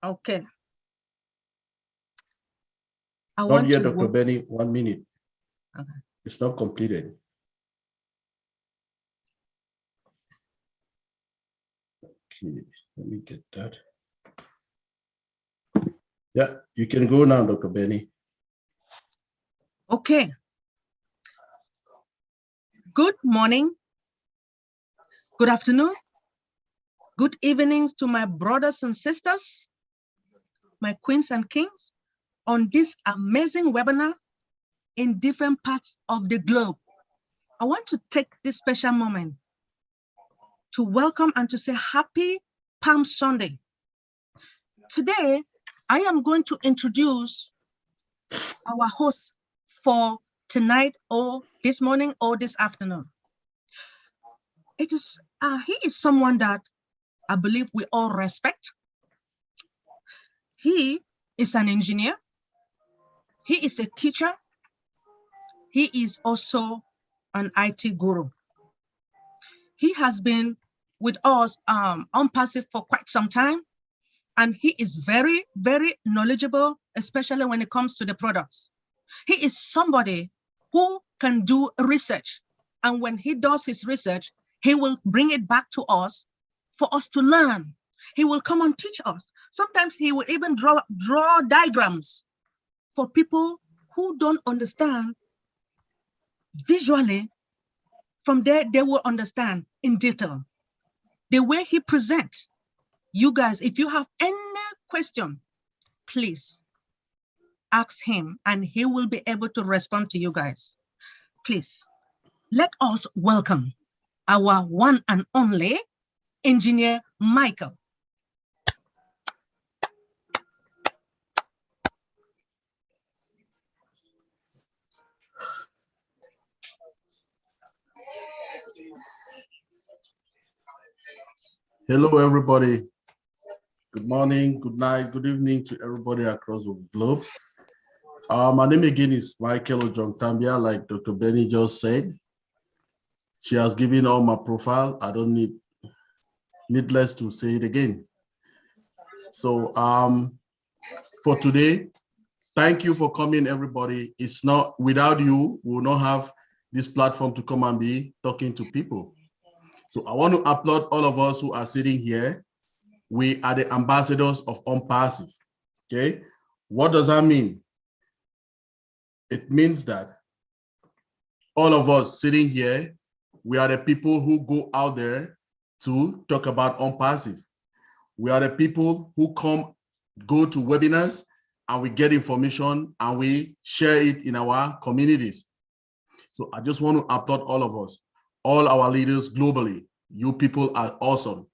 Okay. Not yet, Dr. Benny, 1 minute. Okay. It's not completed. Okay, let me get that. Yeah, you can go now, Dr. Benny. Okay. Good morning, good afternoon, good evenings to my brothers and sisters, my queens and kings, on this amazing webinar in different parts of the globe. I want to take this special moment to welcome and to say happy Palm Sunday. Today, I am going to introduce our host for tonight or this morning or this afternoon. He is someone that I believe we all respect. He is an engineer. He is a teacher. He is also an IT guru. He has been with us on Passive for quite some time, and he is very, very knowledgeable, especially when it comes to the products. He is somebody who can do research, and when he does his research, he will bring it back to us for us to learn. He will come and teach us. Sometimes he will even draw diagrams for people who don't understand visually. From there, they will understand in detail. The way he presents, you guys, if you have any question, please ask him and he will be able to respond to you guys. Please, let us welcome our one and only Engineer Michael. Hello, everybody. Good morning, good night, good evening to everybody across the globe. My name again is Michael Ojong-Tambia, like Dr. Benny just said. She has given all my profile. I don't needless to say it again. So for today, thank you for coming, everybody. It's not, without you, we will not have this platform to come and be talking to people. So I want to applaud all of us who are sitting here. We are the ambassadors of OnPassive, okay? What does that mean? It means that all of us sitting here, we are the people who go out there to talk about OnPassive. We are the people who go to webinars and we get information and we share it in our communities. So I just want to applaud all of us, all our leaders globally. You people are awesome.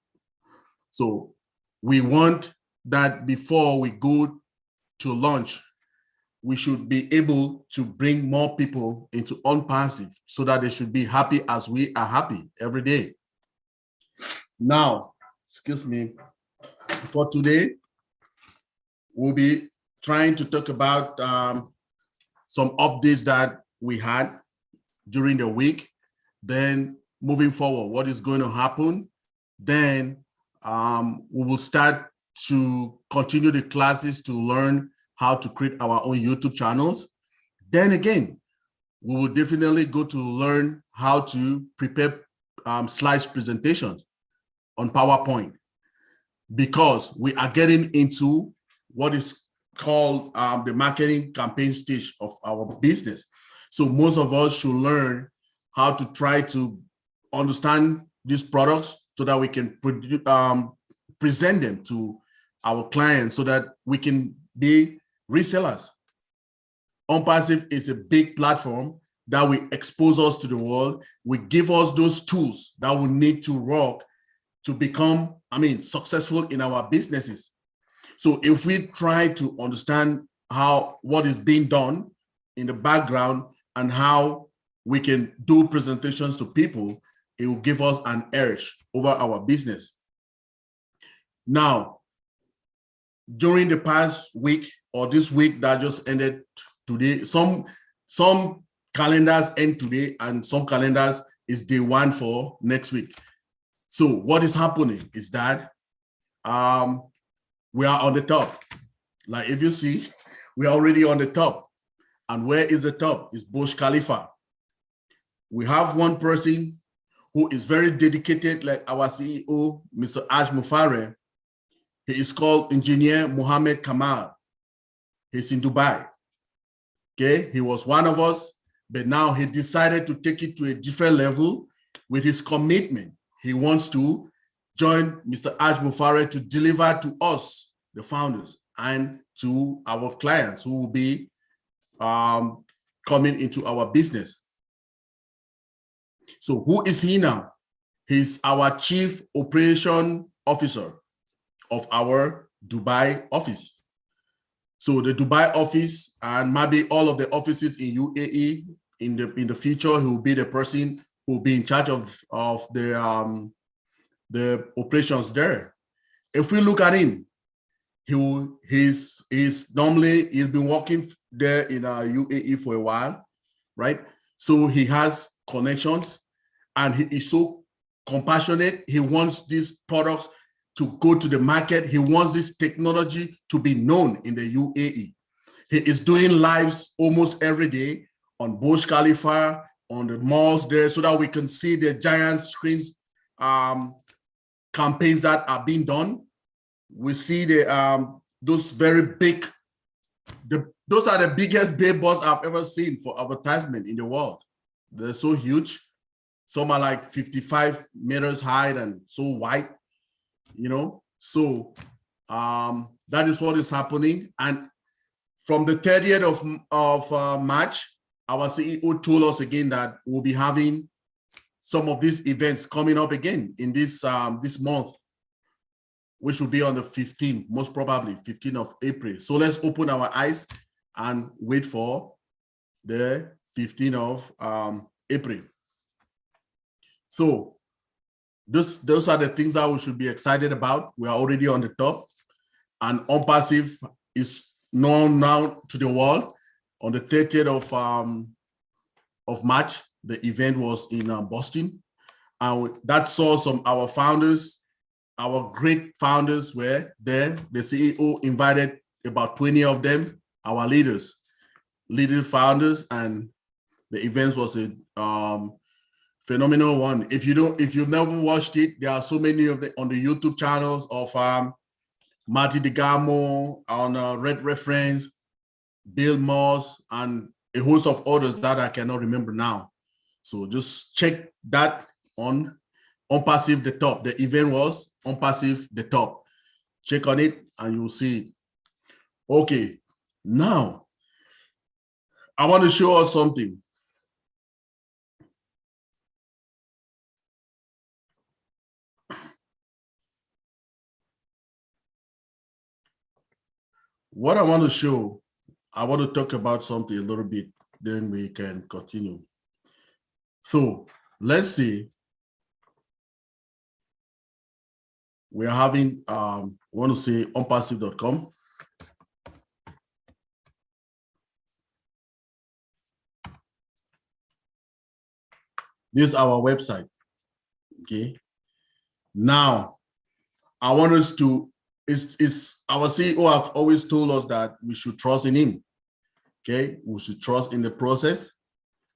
So we want that before we go to launch, we should be able to bring more people into OnPassive so that they should be happy as we are happy every day. Now, excuse me, for today, we'll be trying to talk about some updates that we had during the week, then moving forward, what is going to happen. Then we will start to continue the classes to learn how to create our own YouTube channels. Then again, we will definitely go to learn how to prepare slides presentations on PowerPoint, because we are getting into what is called the marketing campaign stage of our business. So most of us should learn how to try to understand these products so that we can present them to our clients so that we can be resellers. OnPassive is a big platform that will expose us to the world, will give us those tools that we need to work to become, successful in our businesses. So if we try to understand what is being done in the background and how we can do presentations to people, it will give us an edge over our business. Now, during the past week or this week that just ended today, some calendars end today and some calendars is day one for next week. So what is happening is that we are on the top. Like if you see, we are already on the top. And where is the top? It's Burj Khalifa. We have one person who is very dedicated, like our CEO, Mr. Aj Mufare. He is called Engineer Mohammed Kamal. He's in Dubai. Okay, he was one of us, but now he decided to take it to a different level with his commitment. He wants to join Mr. Aj Mufare to deliver to us, the founders, and to our clients who will be coming into our business. So who is he now? He's our Chief Operation Officer of our Dubai office. So the Dubai office and maybe all of the offices in UAE in the future, he will be the person who will be in charge of the operations there. If we look at him, he's been working there in UAE for a while, right? So he has connections and he is so compassionate. He wants these products to go to the market. He wants this technology to be known in the UAE. He is doing lives almost every day on Burj Khalifa, on the malls there, so that we can see the giant screens campaigns that are being done. We see those very big, those are the biggest billboards I've ever seen for advertisement in the world. They're so huge. Some are like 55 meters high and so wide, you know. So that is what is happening. And from the 30th of March, our CEO told us again that we'll be having some of these events coming up again in this this month, which will be on the 15th, most probably 15th of April. So let's open our eyes and wait for the 15th of April. So those are the things that we should be excited about. We are already on the top, and OnPassive is known now to the world. On the 30th of March, the event was in Boston, and that saw some our founders. Our great founders were there. The CEO invited about 20 of them, our leaders, leading founders, and the event was a phenomenal one. If you've never watched it, there are so many of them on the YouTube channels of Marty DeGamo, on Red Reference, Bill Moss, and a host of others that I cannot remember now. So just check that on OnPassive the top. The event was OnPassive the top. Check on it and you'll see it. Okay, now I want to show us something. What I want to show, I want to talk about something a little bit, then we can continue. So let's see. We are having, I want to say onpassive.com. This is our website, okay? Now, I want us to, our CEO have always told us that we should trust in him, okay? We should trust in the process.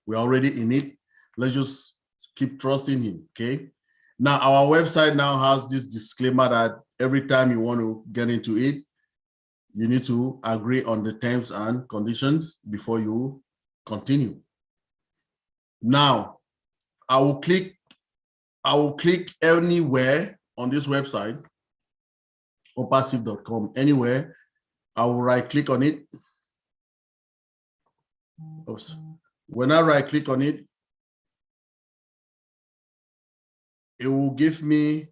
We're already in it. Let's just keep trusting him, okay? Now, our website now has this disclaimer that every time you want to get into it, you need to agree on the terms and conditions before you continue. Now, I will click anywhere on this website, onpassive.com, anywhere. I will right click on it. Oops. When I right click on it, it will give me,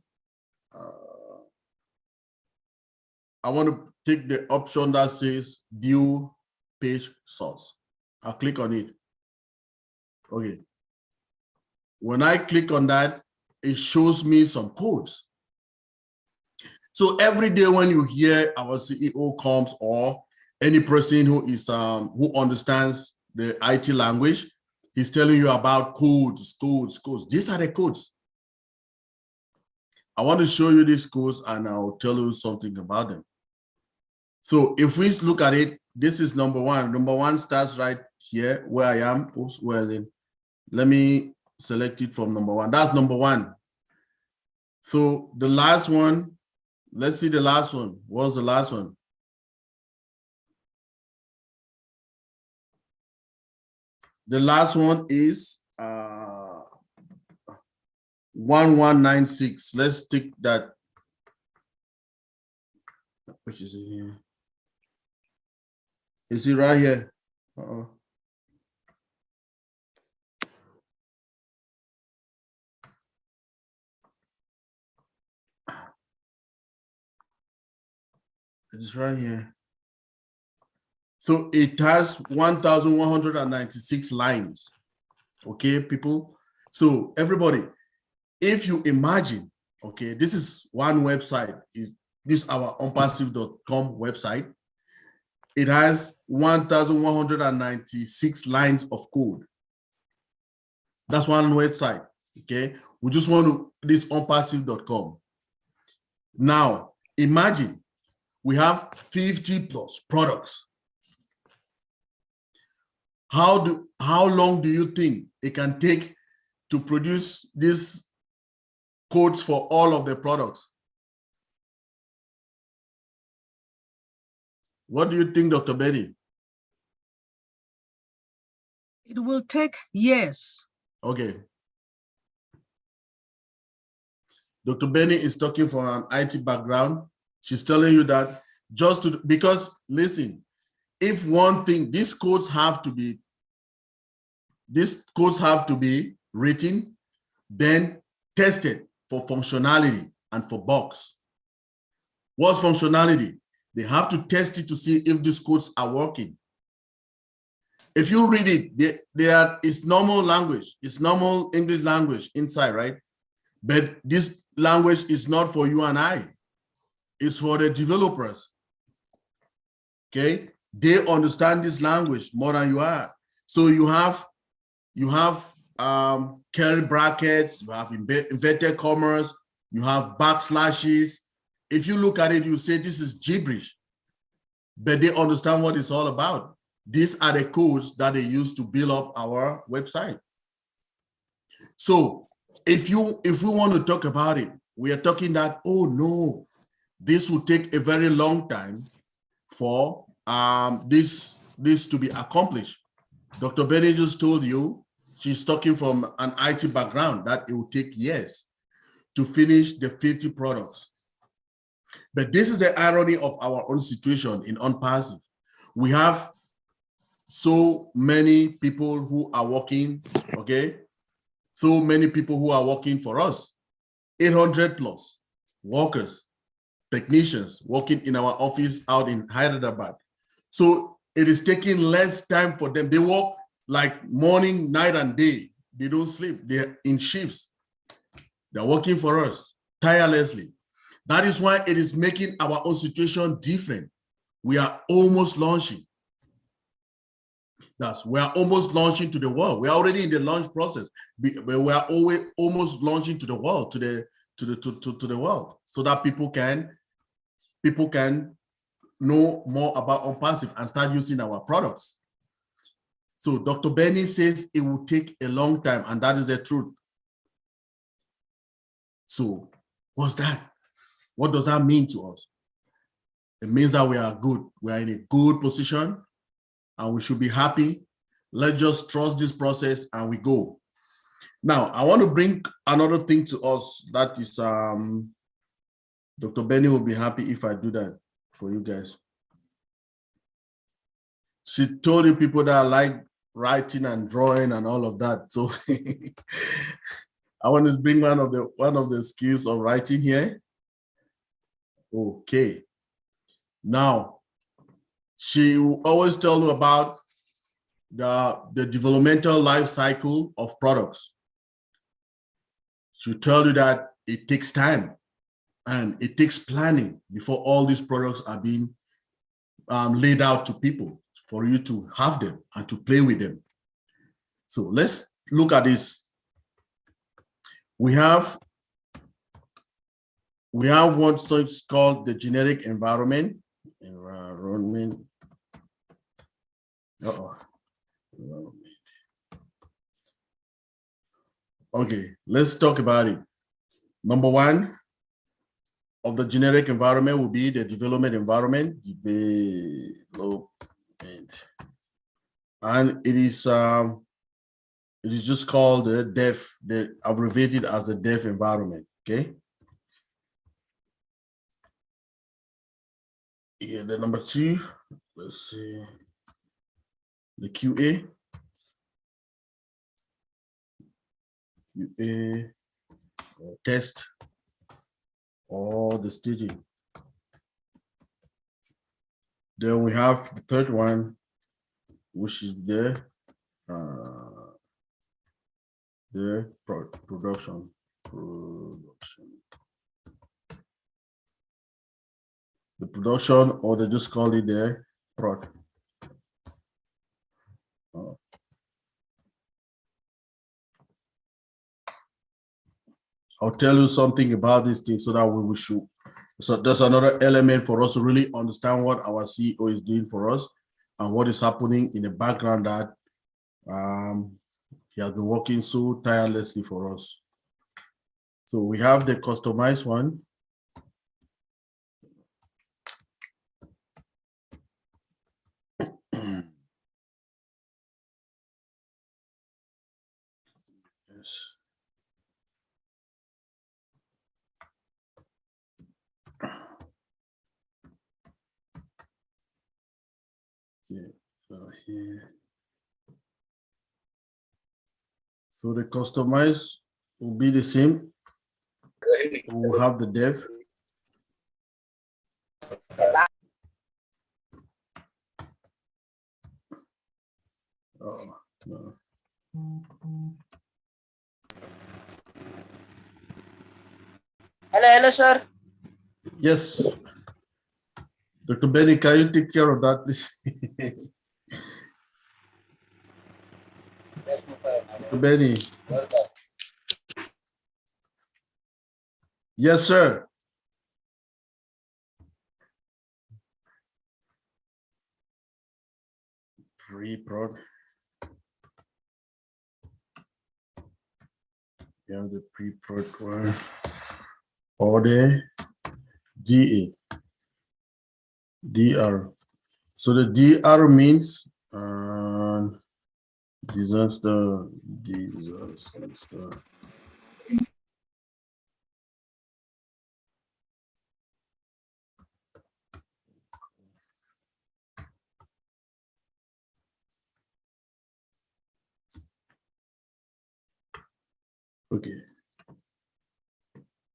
I want to take the option that says view page source. I'll click on it. Okay. When I click on that, it shows me some codes. So every day when you hear our CEO comes or any person who is who understands the IT language, he's telling you about codes. These are the codes. I want to show you these codes and I'll tell you something about them. So if we look at it, this is number one. Number one starts right here where I am. Oops, where then? Let me select it from number one. That's number one. So the last one, let's see the last one. What's the last one? The last one is 1196. Let's take that. Which is it here? Is it right here? It's right here. So it has 1,196 lines. Okay, people. So everybody, if you imagine, okay, this is one website. This is our unpassive.com website. It has 1,196 lines of code. That's one website. Okay, we just want to this unpassive.com. Now imagine we have 50 plus products. How long do you think it can take to produce these codes for all of the products? What do you think, Dr. Benny? It will take years. Okay. Dr. Benny is talking from an IT background. She's telling you that just to, because listen, if one thing, these codes have to be written, then tested for functionality and for bugs. What's functionality? They have to test it to see if these codes are working. If you read it, it's normal language, it's normal English language inside, right? But this language is not for you and I. It's for the developers. Okay, they understand this language more than you are. So you have curly brackets, you have inverted commas, you have backslashes. If you look at it, you say this is gibberish, but they understand what it's all about. These are the codes that they use to build up our website. So if we want to talk about it, we are talking that, oh no, this will take a very long time for this to be accomplished. Dr. Benny just told you, she's talking from an IT background, that it will take years to finish the 50 products. But this is the irony of our own situation in Unpassive. We have so many people who are working, okay? So many people who are working for us, 800 plus workers, technicians working in our office out in Hyderabad. So it is taking less time for them. They work like morning, night, and day. They don't sleep. They're in shifts. They're working for us tirelessly. That is why it is making our own situation different. We are almost launching. We are almost launching to the world. We are already in the launch process, but we are almost launching to the world, to the world, so that people can know more about Unpassive and start using our products. So Dr. Benny says it will take a long time, and that is the truth. So what's that? What does that mean to us? It means that we are good. We are in a good position and we should be happy. Let's just trust this process and we go. Now, I want to bring another thing to us that is, Dr. Benny will be happy if I do that for you guys. She told you people that like writing and drawing and all of that. So I want to bring one of the skills of writing here. Okay. Now, she will always tell you about the developmental life cycle of products. She'll tell you that it takes time and it takes planning before all these products are being laid out to people for you to have them and to play with them. So let's look at this. We have We have one such called the generic environment. Okay, let's talk about it. Number one of the generic environment will be the development environment. And it is just called the DEF, abbreviated as the DEF environment. Okay. Yeah, the number two, let's see, the QA. Test or the staging. Then we have the third one, which is the production. The production, or they just call it the prod. I'll tell you something about this thing so that we will shoot. So there's another element for us to really understand what our CEO is doing for us and what is happening in the background that he has been working so tirelessly for us. So we have the customized one. Yes. Yeah, so here. So the customized will be the same. We'll have the dev. Oh, no. Hello, sir. Yes. Dr. Benny, can you take care of that, please? Dr. Benny. Yes, sir. Pre-prod. You have the pre-prod one or the DA, DR. So the DR means disaster. Okay.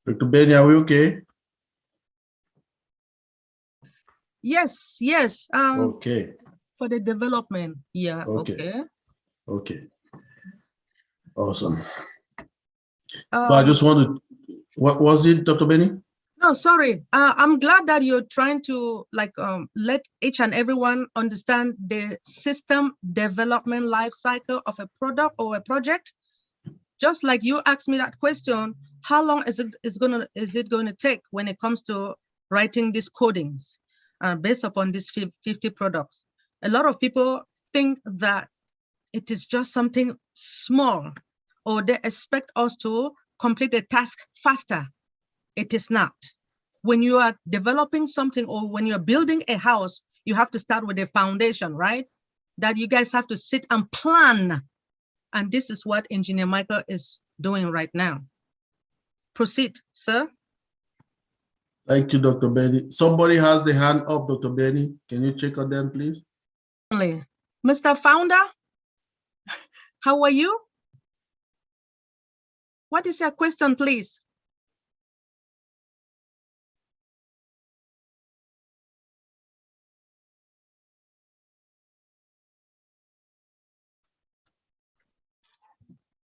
Dr. Benny, are we okay? Yes, yes. Okay. For the development. Yeah, Okay. Okay. Awesome. So I just wanted, what was it, Dr. Benny? No, sorry. I'm glad that you're trying to let each and everyone understand the system development life cycle of a product or a project. Just like you asked me that question, how long is it going to take when it comes to writing these codings based upon these 50 products? A lot of people think that it is just something small, or they expect us to complete the task faster. It is not. When you are developing something or when you're building a house, you have to start with a foundation, right? That you guys have to sit and plan. And this is what Engineer Michael is doing right now. Proceed, sir. Thank you, Dr. Benny. Somebody has the hand up, Dr. Benny. Can you check on them, please? Mr. Founder, how are you? What is your question, please?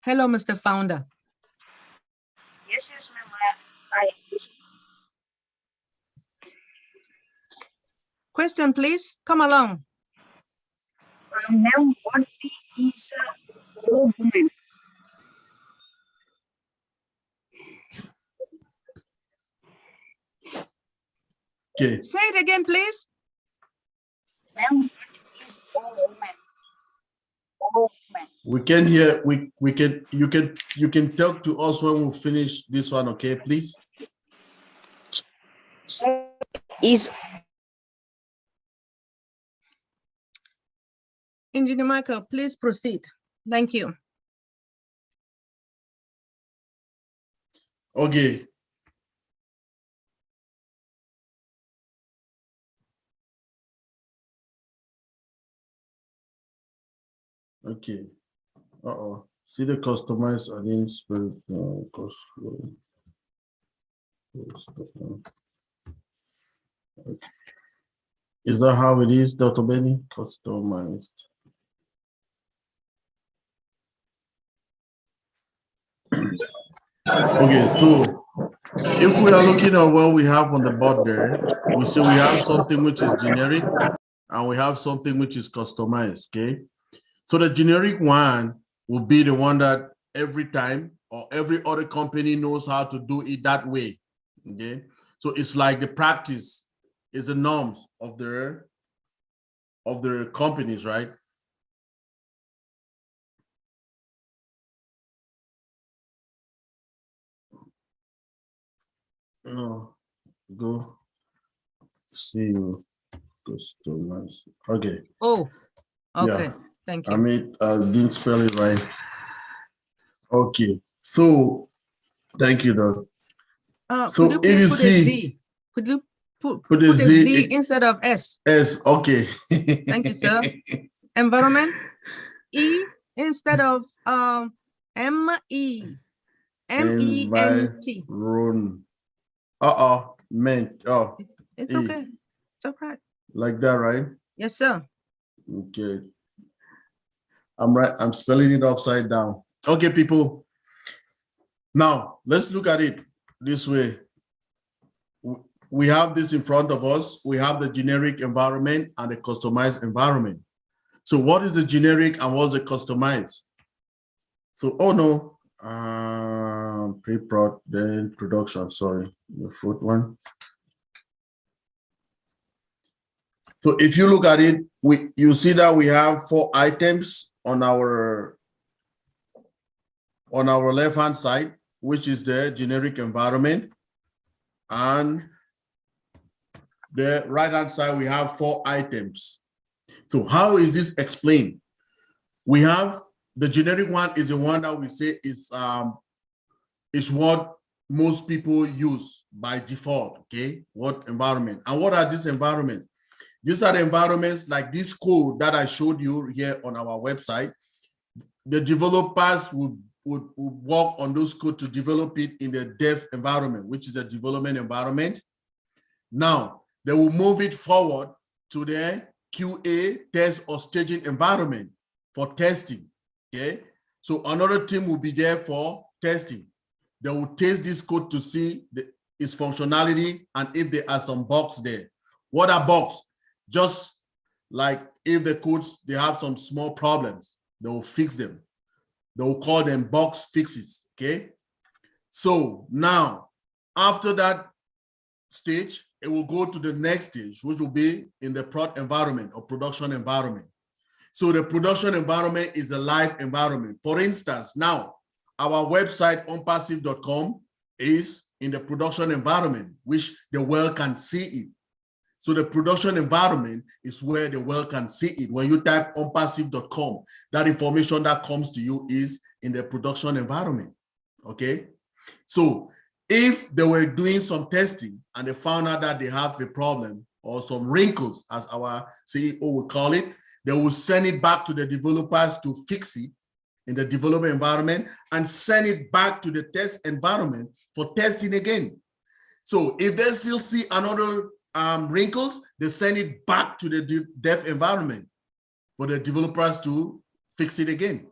Hello, Mr. Founder. Yes, ma'am. Question, please. Come along. Ma'am, what is movement? Okay. Say it again, please. Ma'am, what is all women? All women. We can hear. You can talk to us when we finish this one. Okay, please. So is Engineer Michael, please proceed. Thank you. Okay. Okay. Uh-oh. See the customized audience spirit cost flow. Okay. Is that how it is, Dr. Benny? Customized. Okay, so if we are looking at what we have on the board there, we see we have something which is generic and we have something which is customized, okay? So the generic one will be the one that every time or every other company knows how to do it that way, okay? So it's like the practice is the norms of their companies, right? No, go see you customize. Okay. Oh, okay. Yeah. Thank I you. mean, I didn't spell it right. Okay. So thank you, though. Could you So if please you put a see, Z? Could you put put a a Z Z instead of S? S. Okay. Thank you, sir. Environment, E instead of M-E. M-E-N-T. Environment. Meant. Oh, It's E. okay. It's okay. Like that, right? Yes, sir. Okay. I'm right. I'm spelling it upside down. Okay, people. Now let's look at it this way. We have this in front of us. We have the generic environment and the customized environment. So what is the generic and what's the customized? So, oh no, pre-prod, then production, sorry, the fourth one. So if you look at it, you see that we have 4 items on our left-hand side, which is the generic environment. And the right-hand side, we have 4 items. So how is this explained? We have the generic one is the one that we say is what most people use by default, okay? What environment? And what are these environments? These are the environments like this code that I showed you here on our website. The developers would work on those code to develop it in the dev environment, which is a development environment. Now, they will move it forward to the QA test or staging environment for testing, okay? So another team will be there for testing. They will test this code to see its functionality and if there are some bugs there. What are bugs? Just like if the codes, they have some small problems, they will fix them. They will call them bug fixes, okay? So now, after that stage, it will go to the next stage, which will be in the prod environment or production environment. So the production environment is a live environment. For instance, now our website onpassive.com is in the production environment, which the world can see it. So the production environment is where the world can see it. When you type onpassive.com, that information that comes to you is in the production environment, okay? So if they were doing some testing and they found out that they have a problem or some wrinkles, as our CEO would call it, they will send it back to the developers to fix it in the development environment and send it back to the test environment for testing again. So if they still see another wrinkles, they send it back to the dev environment for the developers to fix it again.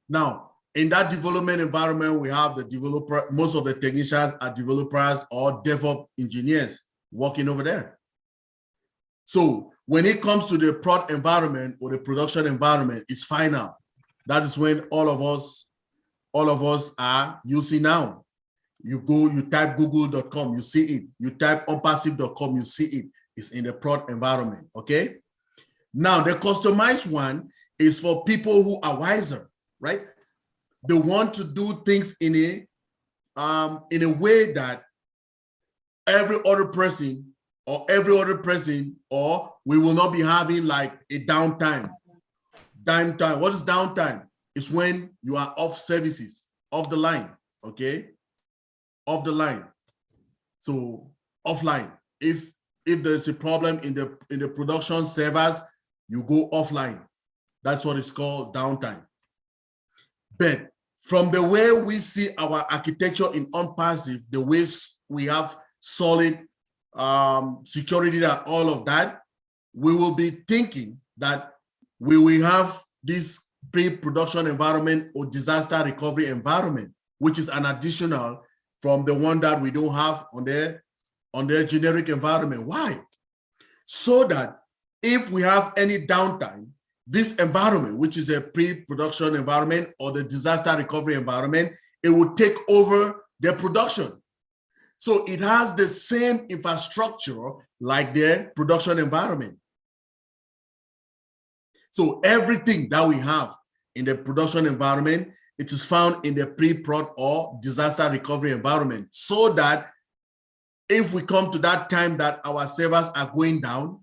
Now, in that development environment, we have the developer, most of the technicians are developers or DevOps engineers working over there. So when it comes to the prod environment or the production environment, it's final. That is when all of us are using now. You go, you type google.com, you see it. You type onpassive.com, you see it. It's in the prod environment, okay? Now, the customized one is for people who are wiser, right? They want to do things in a way that every other person, or we will not be having like a downtime. Downtime. What is downtime? It's when you are off services, off the line, okay? Off the line. So offline. If there's a problem in the production servers, you go offline. That's what it's called, downtime. But from the way we see our architecture in OnPassive, the ways we have solid security and all of that, we will be thinking that we will have this pre-production environment or disaster recovery environment, which is an additional from the one that we don't have on their generic environment. Why? So that if we have any downtime, this environment, which is a pre-production environment or the disaster recovery environment, it will take over the production. So it has the same infrastructure like their production environment. So everything that we have in the production environment, it is found in the pre-prod or disaster recovery environment, so that if we come to that time that our servers are going down,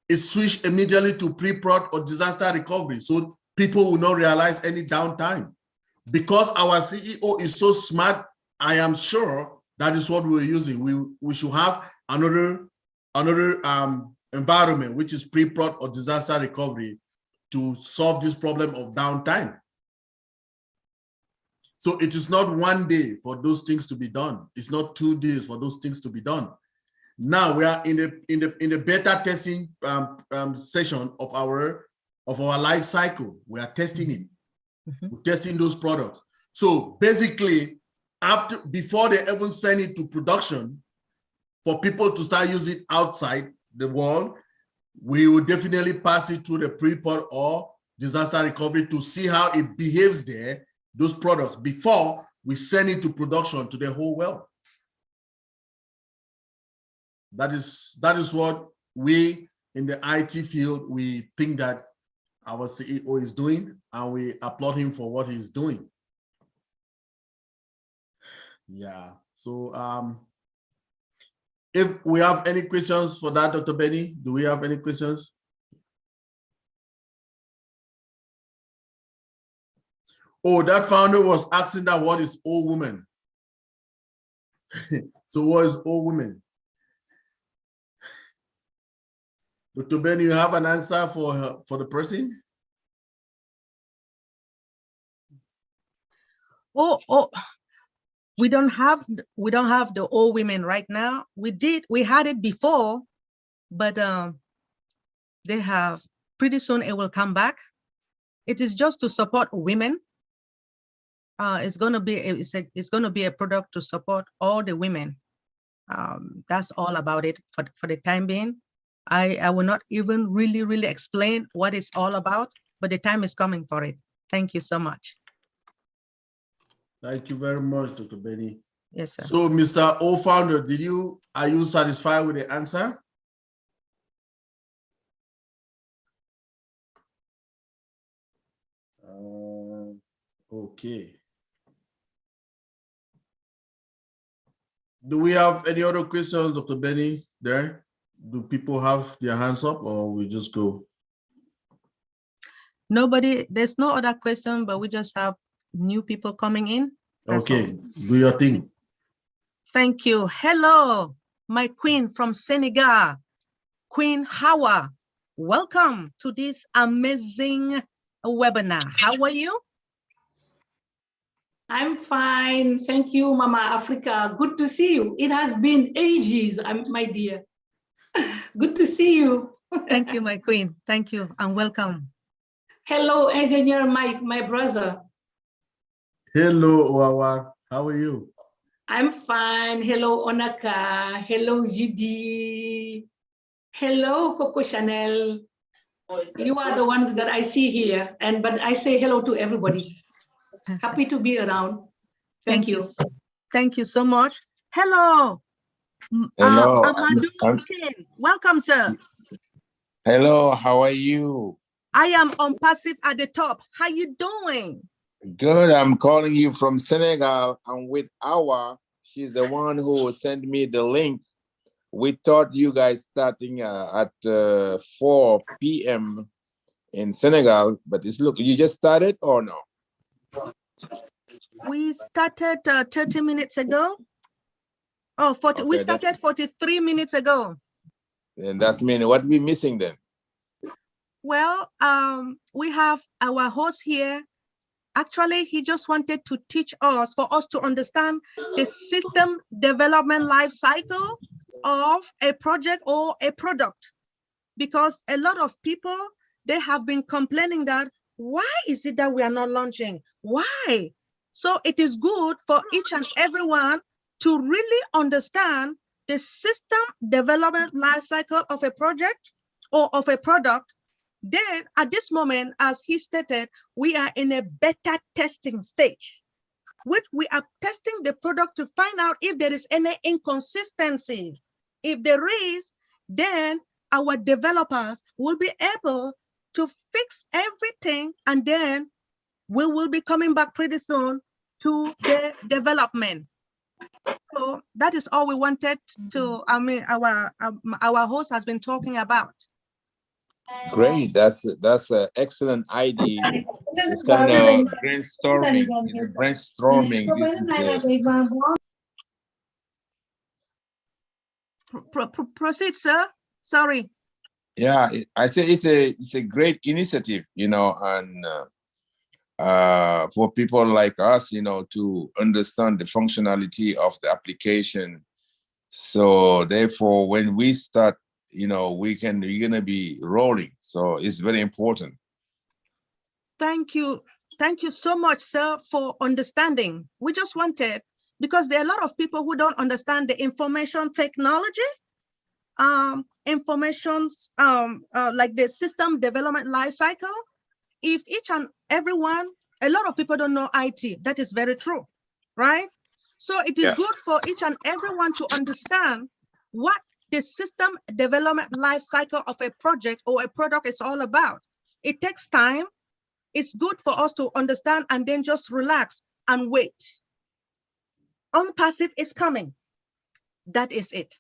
it switch immediately to pre-prod or disaster recovery, so people will not realize any downtime. Because our CEO is so smart, I am sure that is what we're using. We should have another environment, which is pre-prod or disaster recovery, to solve this problem of downtime. So it is not one day for those things to be done. It's not 2 days for those things to be done. Now we are in the beta testing session of our life cycle. We are testing it. We're testing those products. So basically, before they even send it to production, for people to start using it outside the world, we will definitely pass it through the pre-prod or disaster recovery to see how it behaves there, those products, before we send it to production to the whole world. That is what we in the IT field, we think that our CEO is doing, and we applaud him for what he's doing. Yeah, so if we have any questions for that, Dr. Benny, do we have any questions? Oh, that founder was asking that what is old woman? So what is old woman? Dr. Benny, you have an answer for the person? Oh, we don't have the old women right now. We had it before, but they have, pretty soon it will come back. It is just to support women. It's going to be a product to support all the women. That's all about it for the time being. I will not even really explain what it's all about, but the time is coming for it. Thank you so much. Thank you very much, Dr. Benny. Yes, sir. So, Mr. O-Founder, are you satisfied with the answer? Okay. Do we have any other questions, Dr. Benny, there? Do people have their hands up, or we just go? Nobody, there's no other question, but we just have new people coming in. That's okay, all. Do your thing. Thank you. Hello, my queen from Senegal, Queen Hawa. Welcome to this amazing webinar. How are you? I'm fine. Thank you, Mama Africa. Good to see you. It has been ages, my dear. Good to see you. Thank you, my queen. Thank you and welcome. Hello, Engineer Mike, my brother. Hello, Wawa. How are you? I'm fine. Hello, Onaka. Hello, GD. Hello, Coco Chanel. You are the ones that I see here, but I say hello to everybody. Happy to be around. Thank you. Thank you so much. Hello. Hello. Amadou King. Welcome, sir. Hello, how are you? I am on passive at the top. How you doing? Good. I'm calling you from Senegal. I'm with Awa. She's the one who sent me the link. We thought you guys starting at 4 p.m. in Senegal, but it's look, you just started or no? We started 30 minutes ago. Oh, 40. Okay, We started 43 minutes ago. And that's mean what we missing then? Well, we have our host here. Actually, he just wanted to teach us, for us to understand the system development life cycle of a project or a product. Because a lot of people, they have been complaining that, why is it that we are not launching? Why? So it is good for each and everyone to really understand the system development life cycle of a project or of a product. Then at this moment, as he stated, we are in a beta testing stage, which we are testing the product to find out if there is any inconsistency. If there is, then our developers will be able to fix everything, and then we will be coming back pretty soon to the development. So that is all we wanted to, our host has been talking about. Great, that's an excellent idea. It's kind of brainstorming. It's brainstorming. This is Proceed, sir. Sorry. Yeah, I say it's a great initiative, and for people like us, to understand the functionality of the application. So therefore, when we start, we're gonna be rolling. So it's very important. Thank you. Thank you so much, sir, for understanding. We just wanted, because there are a lot of people who don't understand the information technology, like the system development life cycle. If each and everyone, a lot of people don't know IT. That is very true, right? So it is good for each and everyone to understand what the system development life cycle of a project or a product is all about. It takes time. It's good for us to understand and then just relax and wait. Unpassive is coming. That is it.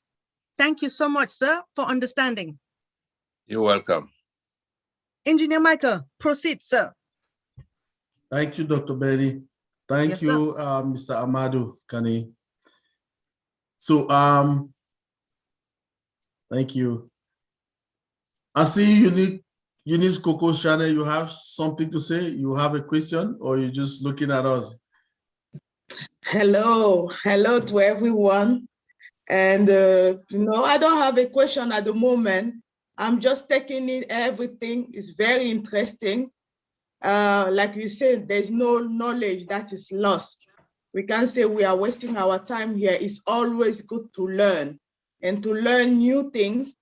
Thank you so much, sir, for understanding. You're welcome. Engineer Michael, proceed, sir. Thank you, Dr. Betty. Thank you, Mr. Amadou Kani. So, thank you. I see Eunice Coco Chanel, you have something to say? You have a question, or you're just looking at us? Hello to everyone. And, I don't have a question at the moment. I'm just taking in everything. It's very interesting. Like you said, there's no knowledge that is lost. We can't say we are wasting our time here. It's always good to learn and to learn new things,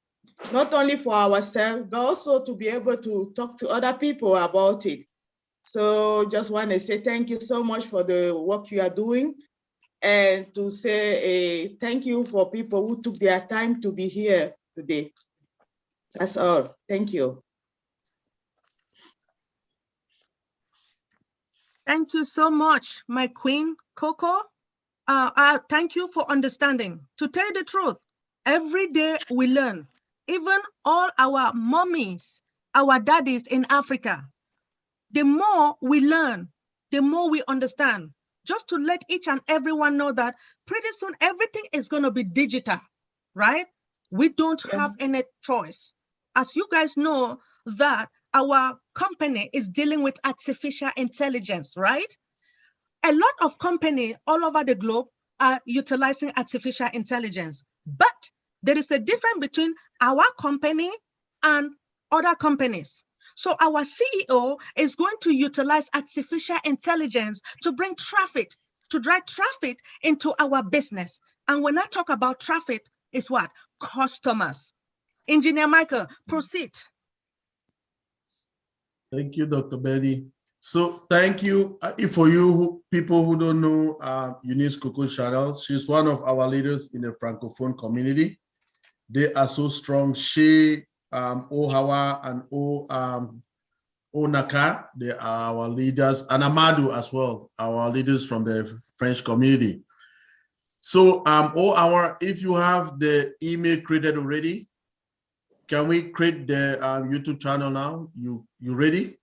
not only for ourselves, but also to be able to talk to other people about it. So just want to say thank you so much for the work you are doing, and to say thank you for people who took their time to be here today. That's all. Thank you. Thank you so much, my queen, Coco. Thank you for understanding. To tell you the truth, every day we learn. Even all our mommies, our daddies in Africa, the more we learn, the more we understand. Just to let each and everyone know that pretty soon everything is going to be digital, right? We don't have any choice. As you guys know that our company is dealing with artificial intelligence, right? A lot of companies all over the globe are utilizing artificial intelligence, but there is a difference between our company and other companies. So our CEO is going to utilize artificial intelligence to bring traffic, to drive traffic into our business. And when I talk about traffic, it's what? Customers. Engineer Michael, proceed. Thank you, Dr. Betty. So thank you. For you people who don't know Eunice Coco Chanel, she's one of our leaders in the Francophone community. They are so strong. She, Ohawa and Onaka, they are our leaders, and Amadou as well, our leaders from the French community. So if you have the email created already, can we create the YouTube channel now? You ready?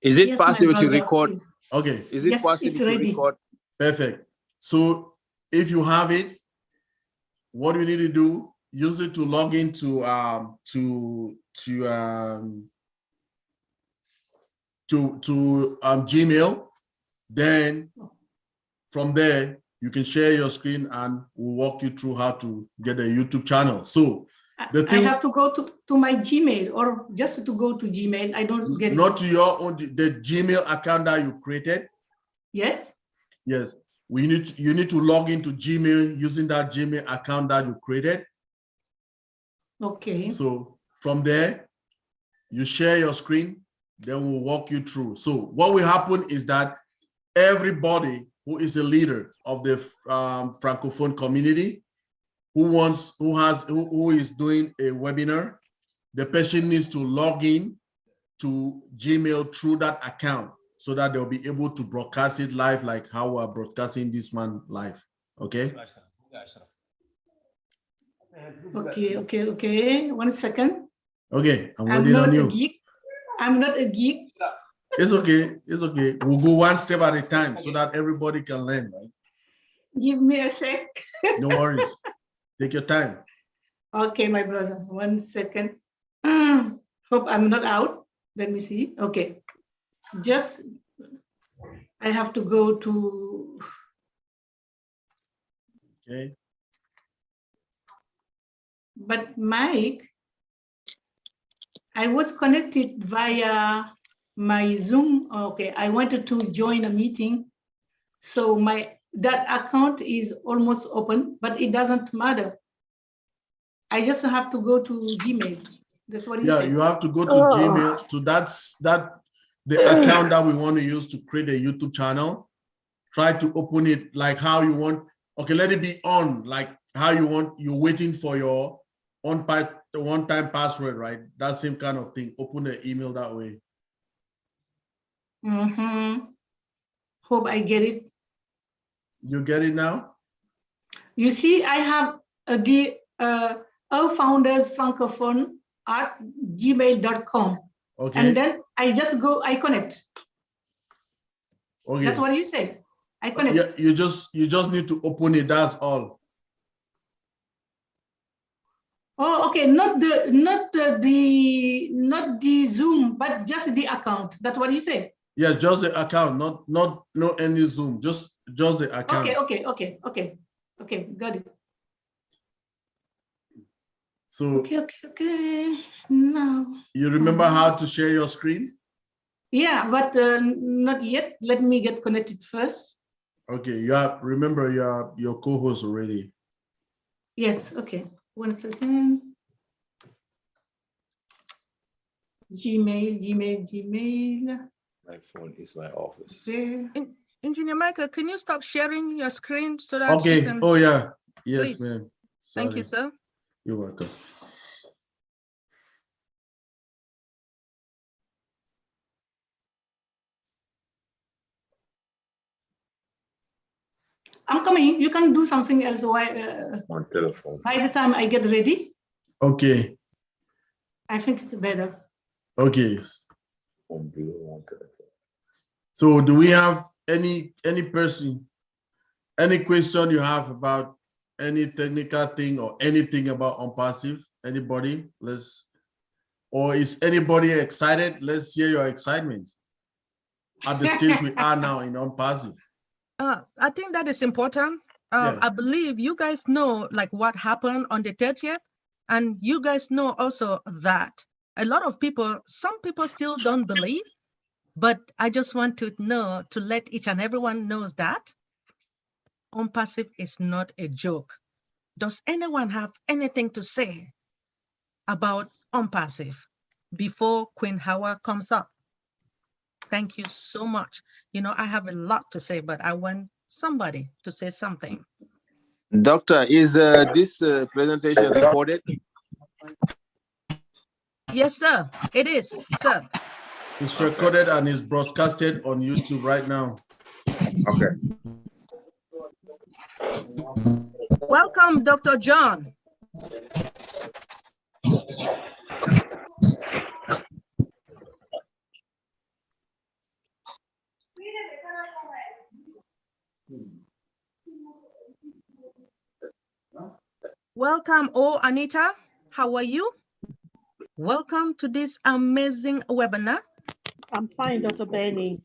Is it Yes, my possible to brother. record? Okay. Is it Yes, possible it's to ready. record? Perfect. So if you have it, what you need to do, use it to log into Gmail. Then from there, you can share your screen and we'll walk you through how to get a YouTube channel. So the I thing, have to go to my Gmail, or just to go to Gmail. I don't get not it. to your own, the Gmail account that you created. Yes. Yes, you need to log into Gmail using that Gmail account that you created. Okay. So from there, you share your screen, then we'll walk you through. So what will happen is that everybody who is a leader of the Francophone community, who is doing a webinar, the person needs to log in to Gmail through that account so that they'll be able to broadcast it live, like how we're broadcasting this one live. Okay. Okay. 1 second. Okay, I'm I'm waiting on not a you. geek. I'm not a geek. It's okay. It's okay. We'll go one step at a time so that everybody can learn, right? Give me a sec. No worries. Take your time. Okay, my brother. 1 second. Hope I'm not out. Let me see. Okay. Just, I have to go to. Okay. But Mike, I was connected via my Zoom. Okay, I wanted to join a meeting. So that account is almost open, but it doesn't matter. I just have to go to Gmail. That's what you said. You have to go to Gmail. So that's the account that we want to use to create a YouTube channel. Try to open it like how you want. Okay, let it be on, like how you want. You're waiting for your one-time password, right? That same kind of thing. Open the email that way. Hope I get it. You get it now? You see, I have the founders francophone at gmail.com. Okay. And then I connect. Okay. That's what you say. I connect. Yeah, you just need to open it. That's all. Oh, okay. Not the Zoom, but just the account. That's what you say. Yes, just the account, not any Zoom, just the account. Okay. Got it. So okay. Now you remember how to share your screen? Yeah, but not yet. Let me get connected first. Okay, remember your co-host already. Yes, okay. 1 second. Gmail. My phone is my office. There. Engineer Michael, can you stop sharing your screen so that Okay. you can... Oh yeah. Yes, Please. ma'am. Thank you, sir. You're welcome. I'm coming. You can do something else while, On telephone. by the time I get ready. Okay. I think it's better. Okay. So do we have any person, any question you have about any technical thing or anything about OnPassive? Anybody? Or is anybody excited? Let's hear your excitement at the stage we are now in OnPassive. I think that is important. Yes. I believe you guys know like what happened on the 30th, and you guys know also that a lot of people, some people still don't believe, but I just want to know, to let each and everyone knows that OnPassive is not a joke. Does anyone have anything to say about OnPassive? before Queen Hawa comes up. Thank you so much. You know, I have a lot to say, but I want somebody to say something. Doctor, is this presentation recorded? Yes, sir. It is, sir. It's recorded and is broadcasted on YouTube right now. Okay. Welcome, Dr. John. Welcome, Anita. How are you? Welcome to this amazing webinar. I'm fine, Dr. Benny.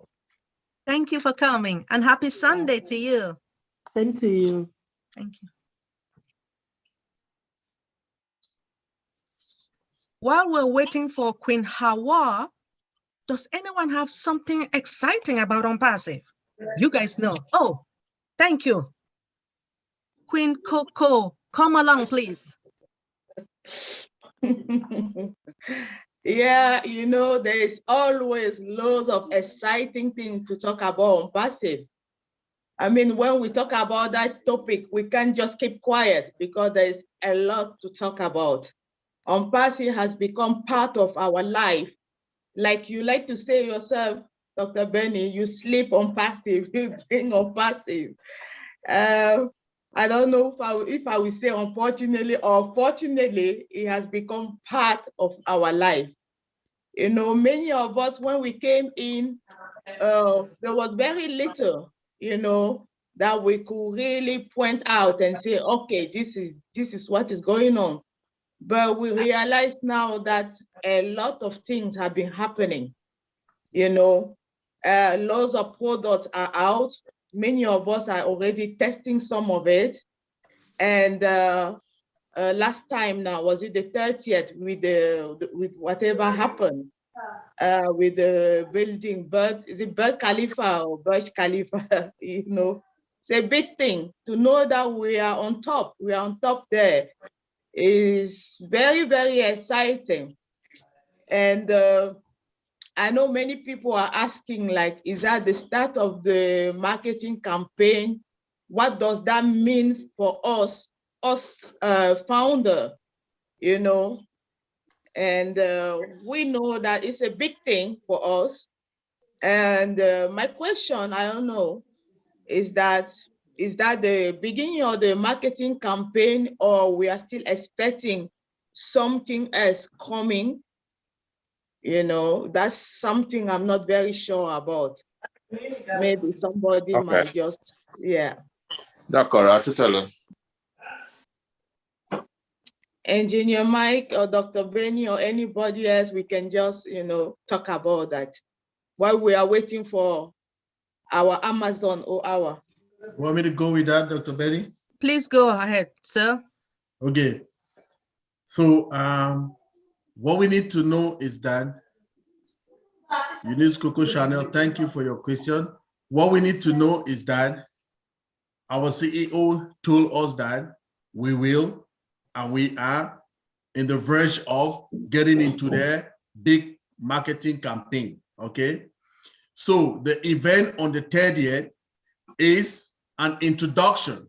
Thank you for coming and happy Sunday to you. Same to you. Thank you. While we're waiting for Queen Hawa, does anyone have something exciting about OnPassive? You guys know. Oh, thank you. Queen Coco, come along, please. Yeah, you know, there's always loads of exciting things to talk about on passive. I mean, when we talk about that topic, we can't just keep quiet because there's a lot to talk about. On passive has become part of our life. Like you like to say yourself, Dr. Benny, you sleep on passive, you drink on passive. I don't know if I will say unfortunately or fortunately, it has become part of our life. You know, many of us, when we came in, there was very little, you know, that we could really point out and say, okay, this is what is going on. But we realize now that a lot of things have been happening. You know, lots of products are out. Many of us are already testing some of it. And last time now, was it the 30th with whatever happened with the building, is it Burj Khalifa or Burj Khalifa? You know, it's a big thing to know that we are on top. We are on top there is very, very exciting. And I know many people are asking, like, is that the start of the marketing campaign? What does that mean for us founder, you know? And we know that it's a big thing for us. And my question, I don't know, is that the beginning of the marketing campaign, or we are still expecting something else coming? You know, that's something I'm not very sure about. Maybe somebody might just, yeah. D'accord, tout à l'heure. Engineer Mike or Dr. Benny or anybody else, we can just, you know, talk about that while we are waiting for our Amazon or our. Want me to go with that, Dr. Benny? Please go ahead, sir. Okay. So what we need to know is that, Eunice Coco Chanel, thank you for your question. What we need to know is that our CEO told us that we will, and we are in the verge of getting into their big marketing campaign, okay? So the event on the 30th is an introduction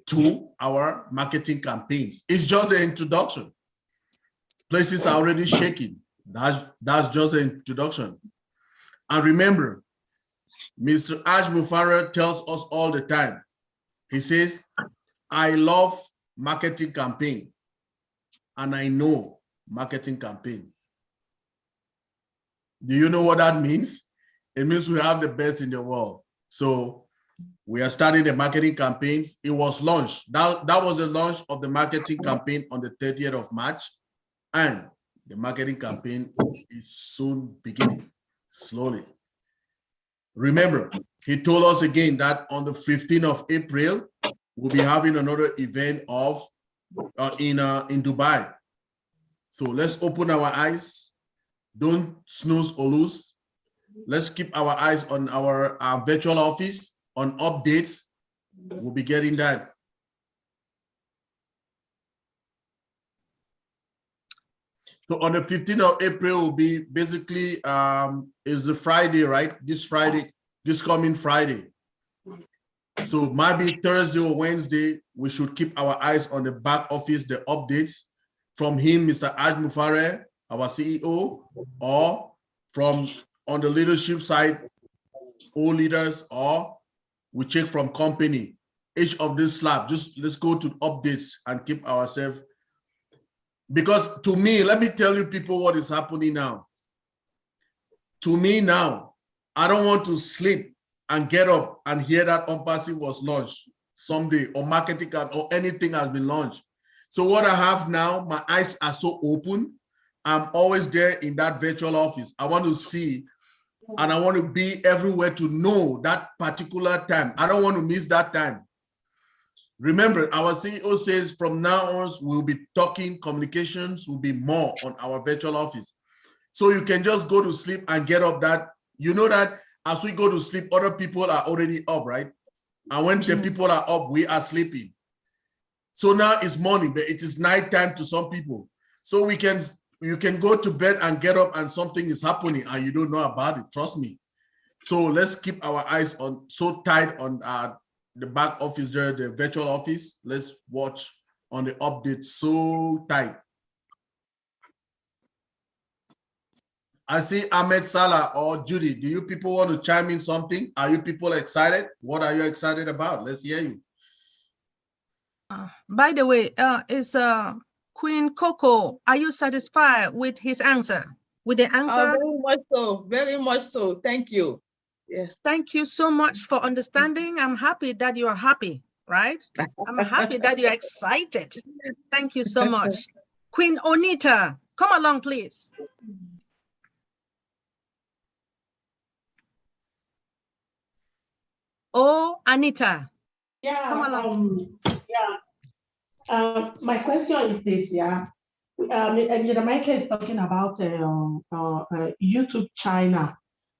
to our marketing campaigns. It's just an introduction. Places are already shaking. That's just an introduction. And remember, Mr. Ash Mufareh tells us all the time. He says, I love marketing campaign and I know marketing campaign. Do you know what that means? It means we have the best in the world. So we are starting the marketing campaigns. It was launched. That was the launch of the marketing campaign on the 30th of March. And the marketing campaign is soon beginning, slowly. Remember, he told us again that on the 15th of April, we'll be having another event of in Dubai. So let's open our eyes. Don't snooze or lose. Let's keep our eyes on our virtual office, on updates. We'll be getting that. So on the 15th of April will be basically is the Friday, right? This Friday, this coming Friday. So maybe Thursday or Wednesday, we should keep our eyes on the back office, the updates from him, Mr. Aj Mufare, our CEO, or from on the leadership side, all leaders, or we check from company. Each of this slab, just let's go to updates and keep ourselves. Because to me, let me tell you people what is happening now. To me now, I don't want to sleep and get up and hear that OnPassive was launched someday, or marketing or anything has been launched. So what I have now, my eyes are so open. I'm always there in that virtual office. I want to see, and I want to be everywhere to know that particular time. I don't want to miss that time. Remember, our CEO says from now on, we'll be talking, communications will be more on our virtual office. So you can just go to sleep and get up that, you know that as we go to sleep, other people are already up, right? And when the people are up, we are sleeping. So now it's morning, but it is nighttime to some people. So you can go to bed and get up and something is happening and you don't know about it, trust me. So let's keep our eyes on so tight on the back office there, the virtual office. Let's watch on the update so tight. I see Ahmed Salah or Judy. Do you people want to chime in something? Are you people excited? What are you excited about? Let's hear you. By the way, is Queen Coco, are you satisfied with his answer? With the answer? Very much so, very much so. Thank you. Yeah. Thank you so much for understanding. I'm happy that you are happy, right? I'm happy that you're excited. Thank you so much. Queen Onita, come along, please. Oh, Anita. Yeah. Come along. My question is this, yeah. Engineer Michael is talking about YouTube China.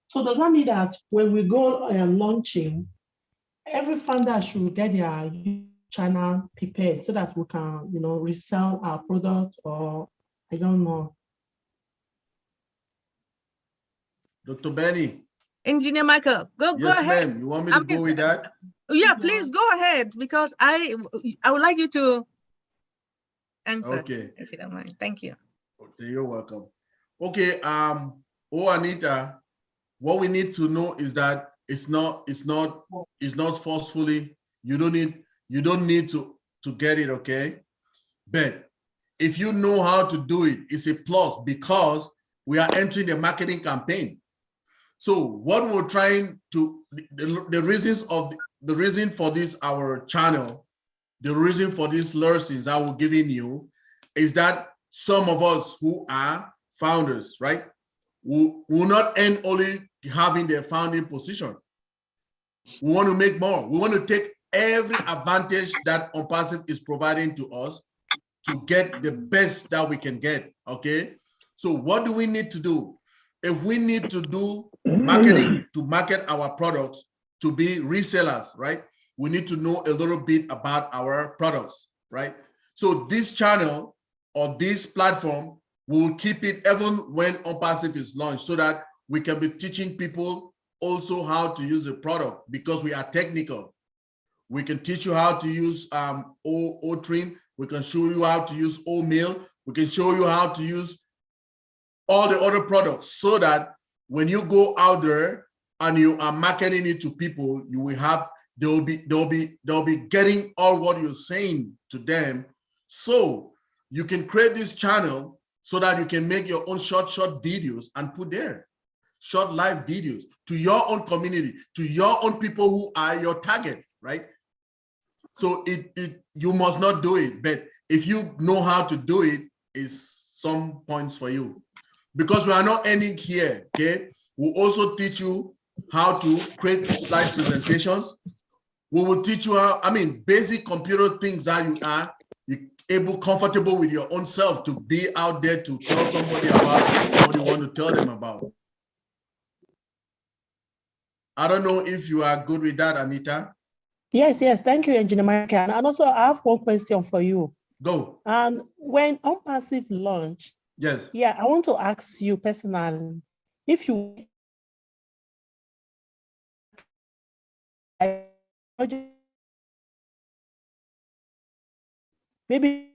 So does that mean that when we go launching, every founder should get their YouTube channel prepared so that we can, resell our product, or I don't know. Dr. Benny. Engineer Michael, go Yes, ahead. ma'am. You want me to go with that? Yeah, please go ahead, because I would like you to answer. Okay. If you don't mind. Thank you. Okay, you're welcome. Okay, Anita, what we need to know is that it's not forcefully. You don't need to get it, okay? But if you know how to do it, it's a plus, because we are entering the marketing campaign. So what we're trying to, the reason for this, our channel, the reason for these lessons that we're giving you is that some of us who are founders, right, will not end only having their founding position. We want to make more. We want to take every advantage that OnPassive is providing to us to get the best that we can get, okay? So what do we need to do? If we need to do marketing to market our products, to be resellers, right? We need to know a little bit about our products, right? So this channel or this platform, will keep it even when OnPassive is launched, so that we can be teaching people also how to use the product, because we are technical. We can teach you how to use O-Train. We can show you how to use O-Mail. We can show you how to use all the other products, so that when you go out there and you are marketing it to people, you will have, they'll be getting all what you're saying to them. So you can create this channel so that you can make your own short videos and put there, short live videos to your own community, to your own people who are your target, right? So you must not do it, but if you know how to do it, is some points for you. Because we are not ending here, okay? We'll also teach you how to create slide presentations. We will teach you how, basic computer things that you're comfortable with your own self to be out there to tell somebody about what you want to tell them about. I don't know if you are good with that, Anita. Yes, thank you, Engineer Michael. And also I have one question for you. Go. And when OnPassive launched, Yes. Yeah, I want to ask you personally, if you maybe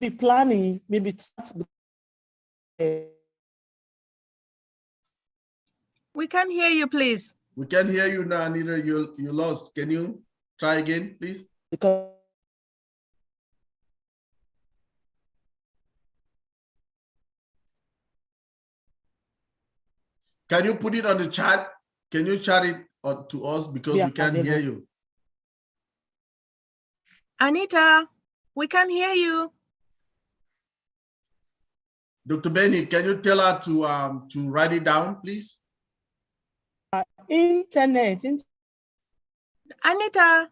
be planning, maybe to start We can hear you, please. We can hear you now, Anita. You lost. Can you try again, please? because Can you put it on the chat? Can you chat it to us because we can't hear you? Anita, we can hear you. Dr. Benny, can you tell her to write it down, please? internet. Anita,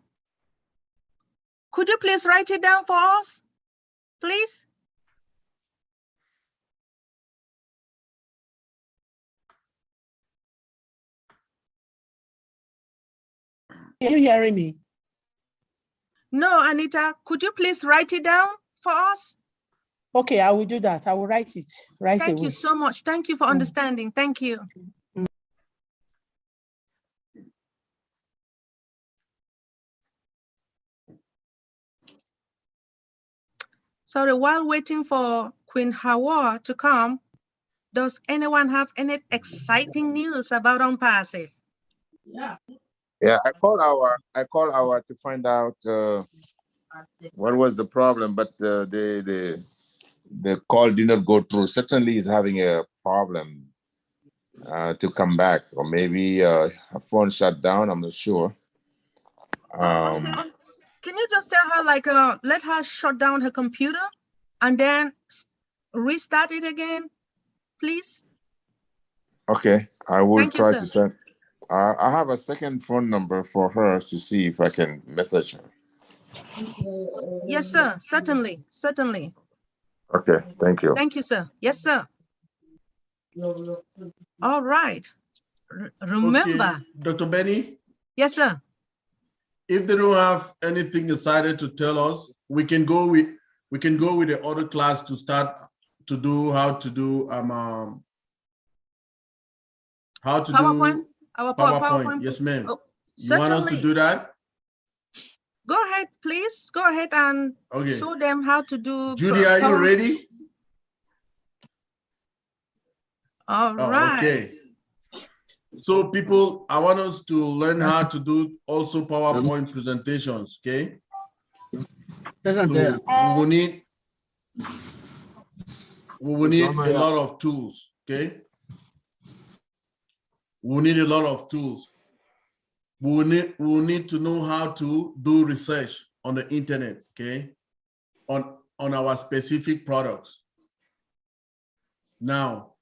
could you please write it down for us, please? Are you hearing me? No, Anita, could you please write it down for us? Okay, I will do that. I will write it right away. Thank you so much. Thank you for understanding. Thank you. Sorry, while waiting for Queen Hawa to come, does anyone have any exciting news about Unpassive? Yeah. Yeah, I call our to find out what was the problem, but the call did not go through. Certainly, he's having a problem to come back, or maybe her phone shut down. I'm not sure. Can you just tell her, like, let her shut down her computer and then restart it again, please? Okay, I will Thank you, try sir. to send. I have a second phone number for her to see if I can message her. Yes, sir. Certainly. Certainly. Okay, thank you. Thank you, sir. Yes, sir. All right. Remember. Okay, Dr. Benny? Yes, sir. If they don't have anything excited to tell us, we can go with the other class to start to do how to do PowerPoint. Our PowerPoint. Yes, ma'am. Oh, you want us to do that? Go ahead, please. Go ahead and show them how to do. Judy, are you ready? All right. Okay. So people, I want us to learn how to do also PowerPoint presentations, okay? So we will need a lot of tools, okay? We need a lot of tools. We will need to know how to do research on the internet, okay? On our specific products. Now,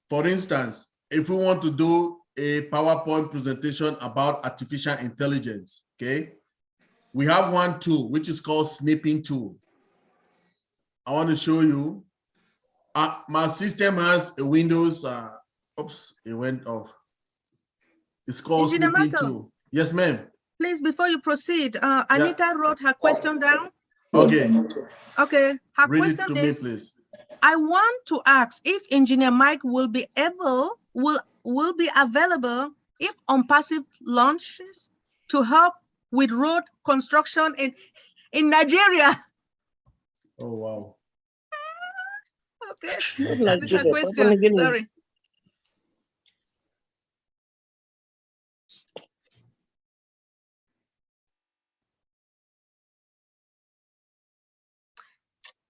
for instance, if we want to do a PowerPoint presentation about artificial intelligence, okay? We have one tool, which is called snipping tool. I want to show you. My system has a Windows, oops, it went off. It's called Engineer snipping Michael, tool. Yes, ma'am. please, before you proceed, Anita wrote her question down. Okay. Okay, her Read question it to is, me, please. I want to ask if Engineer Mike will be available if Unpassive launches to help with road construction in Nigeria. Oh, wow. Okay, that is a question. Sorry.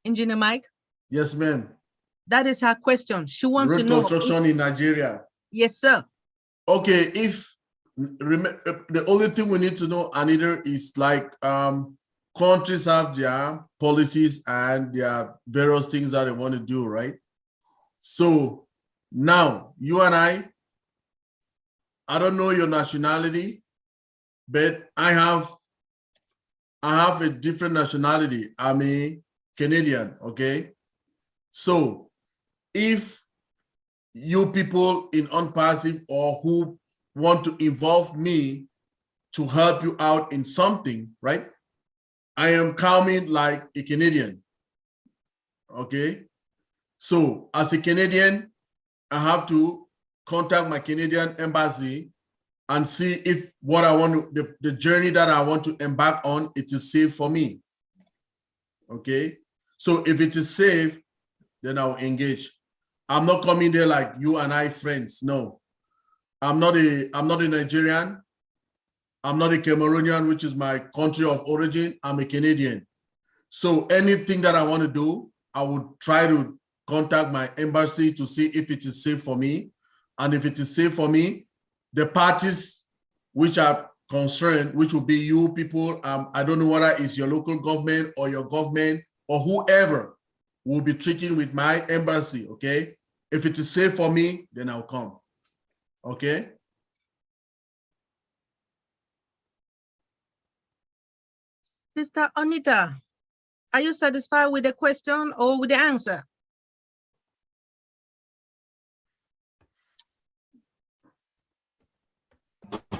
Engineer Mike? Yes, ma'am. That is her question. She wants Road to know. construction in Nigeria. Yes, sir. Okay, the only thing we need to know, Anita, is like countries have their policies and their various things that they want to do, right? So now you and I don't know your nationality, but I have a different nationality. I'm a Canadian, okay? So if you people in Unpassive or who want to involve me to help you out in something, right? I am coming like a Canadian. Okay. So as a Canadian, I have to contact my Canadian embassy and see if what I want to, the journey that I want to embark on, it is safe for me. Okay. So if it is safe, then I'll engage. I'm not coming there like you and I friends. No, I'm not a Nigerian. I'm not a Cameroonian, which is my country of origin. I'm a Canadian. So anything that I want to do, I would try to contact my embassy to see if it is safe for me. And if it is safe for me, the parties which are concerned, which will be you people, I don't know whether it's your local government or your government or whoever will be treating with my embassy, okay? If it is safe for me, then I'll come, okay? Sister Anita, are you satisfied with the question or with the answer?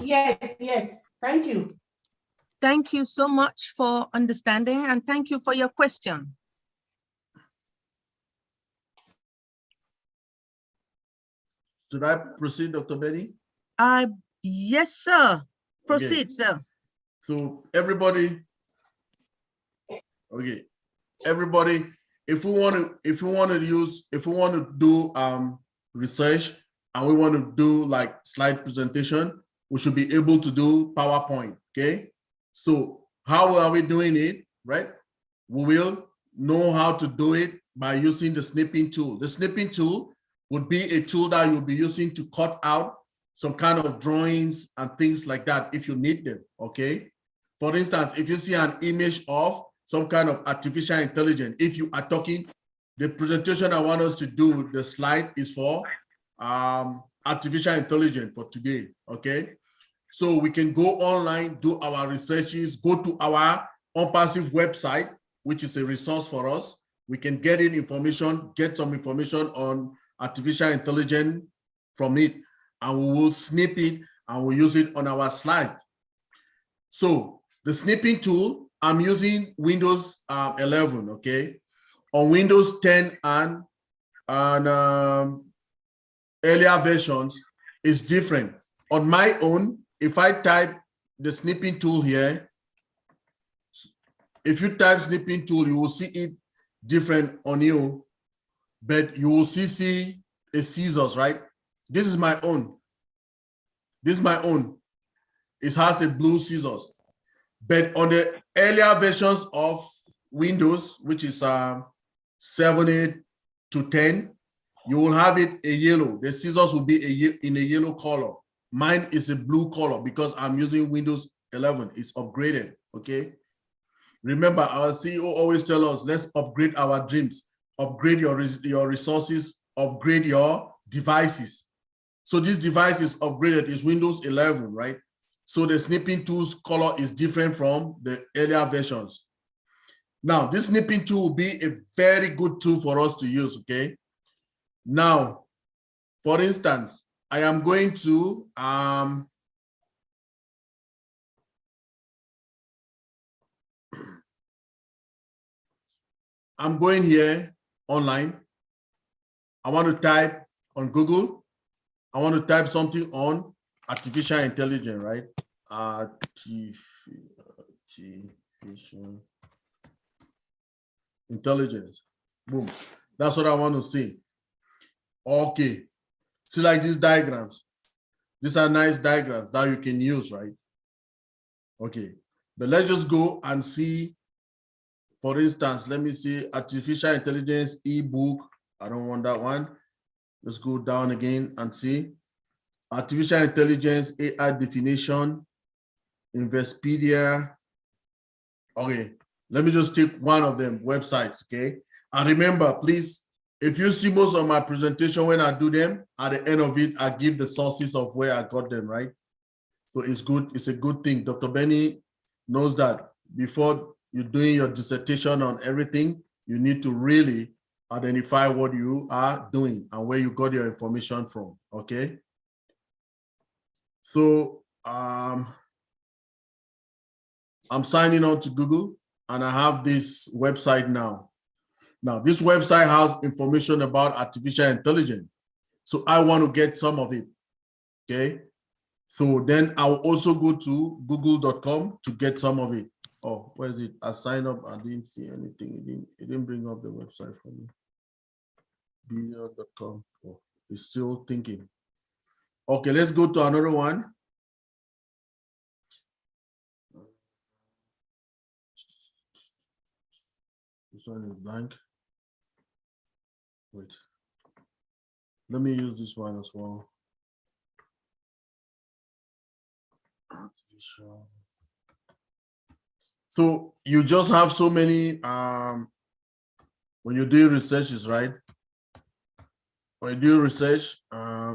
Yes, yes. Thank you. Thank you so much for understanding and thank you for your question. Should I proceed, Dr. Betty? Yes, sir. Proceed, sir. So everybody, okay, everybody, if we want to do research and we want to do like slide presentation, we should be able to do PowerPoint, okay? So how are we doing it, right? We will know how to do it by using the snipping tool. The snipping tool would be a tool that you'll be using to cut out some kind of drawings and things like that if you need them, okay? For instance, if you see an image of some kind of artificial intelligence, if you are talking, the presentation I want us to do, the slide is for artificial intelligence for today, okay? So we can go online, do our researches, go to our OnPassive website, which is a resource for us. We can get in information, get some information on artificial intelligence from it, and we will snip it and we'll use it on our slide. So the snipping tool, I'm using Windows 11, okay? On Windows 10 and earlier versions, is different. On my own, if I type the snipping tool here, if you type snipping tool, you will see it different on you, but you will see a scissors, right? This is my own. This is my own. It has a blue scissors. But on the earlier versions of Windows, which is 7, 8 to 10, you will have it a yellow. The scissors will be in a yellow color. Mine is a blue color because I'm using Windows 11. It's upgraded, okay? Remember, our CEO always tells us, let's upgrade our dreams, upgrade your resources, upgrade your devices. So this device is upgraded, is Windows 11, right? So the snipping tool's color is different from the earlier versions. Now, this snipping tool will be a very good tool for us to use, okay? Now, for instance, I am going to, I'm going here online. I want to type on Google. I want to type something on artificial intelligence, right? Artificial intelligence. Boom. That's what I want to see. Okay. See, like these diagrams. These are nice diagrams that you can use, right? Okay. But let's just go and see. For instance, let me see artificial intelligence ebook. I don't want that one. Let's go down again and see artificial intelligence AI definition, Investopedia. Okay, let me just take one of them websites, okay? And remember, please, if you see most of my presentation when I do them, at the end of it, I give the sources of where I got them, right? So it's good, it's a good thing. Dr. Benny knows that before you're doing your dissertation on everything, you need to really identify what you are doing and where you got your information from, okay? So I'm signing on to Google and I have this website now. Now, this website has information about artificial intelligence. So I want to get some of it, okay? So then I'll also go to google.com to get some of it. Oh, where is it? I signed up, I didn't see anything. It didn't bring up the website for me. Billion.com. Oh, it's still thinking. Okay, let's go to another one. This one is blank. Wait. Let me use this one as well. Artificial. So you just have so many when you do researches, right? When you do research,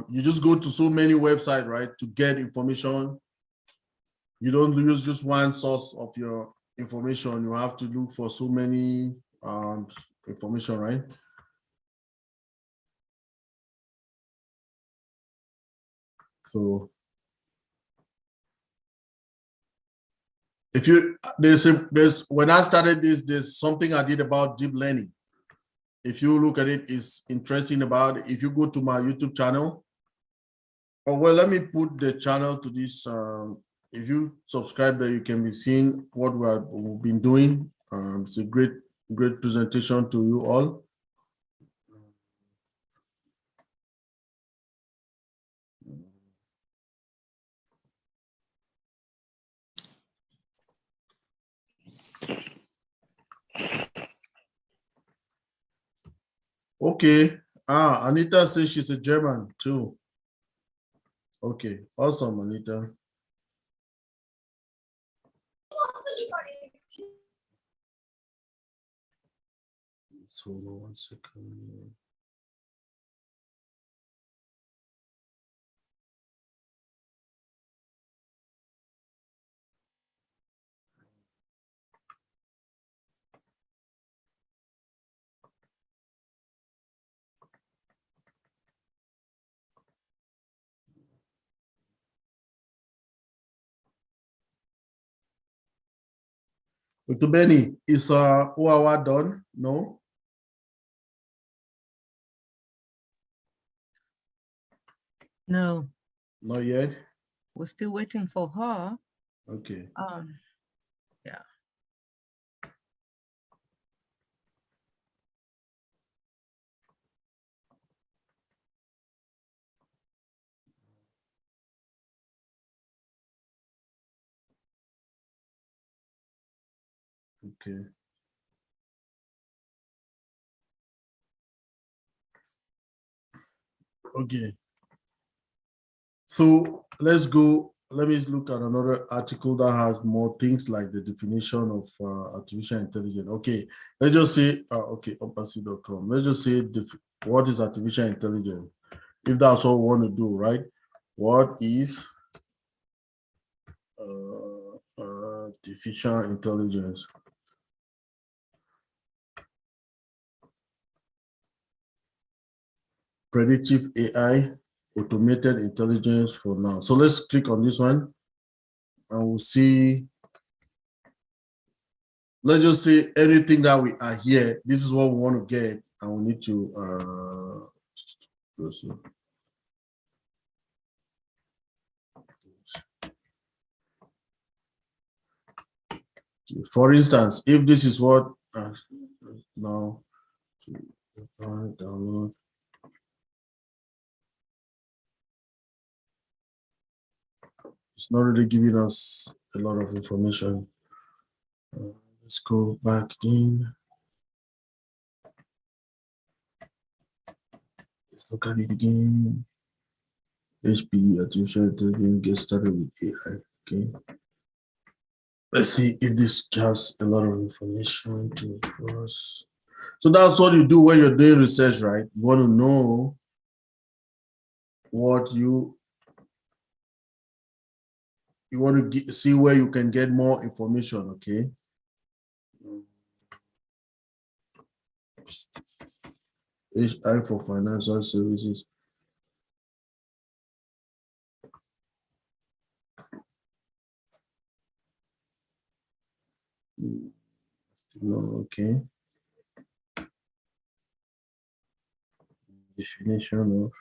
you just go to so many websites, right, to get information. You don't use just one source of your information. You have to look for so many information, right? So if you there's when I started this, there's something I did about deep learning. If you look at it, it's interesting about it. If you go to my YouTube channel, oh well, let me put the channel to this. If you subscribe there, you can be seeing what we've been doing. It's a great presentation to you all. Okay. Anita says she's a German too. Okay, awesome, Anita. Let's hold on 1 second. Dr. Benny, is OAWA done? No? No, Not yet? we're still waiting for her. Okay. Yeah. Okay. Okay. So let's go. Let me look at another article that has more things like the definition of artificial intelligence. Okay, let's just say, okay, opacity.com. Let's just say what is artificial intelligence? If that's what we want to do, right? What is artificial intelligence? Predictive AI, automated intelligence for now. So let's click on this one and we'll see. Let's just say anything that we are here, this is what we want to get, and we need to proceed. For instance, if this is what now to download. It's not really giving us a lot of information. Let's go back in. Let's look at it again. HPE, artificial intelligence, get started with AI. Okay. Let's see if this has a lot of information to us. So that's what you do when you're doing research, right? You want to know what you want to see where you can get more information, okay? HI for financial services. No, okay. Definition of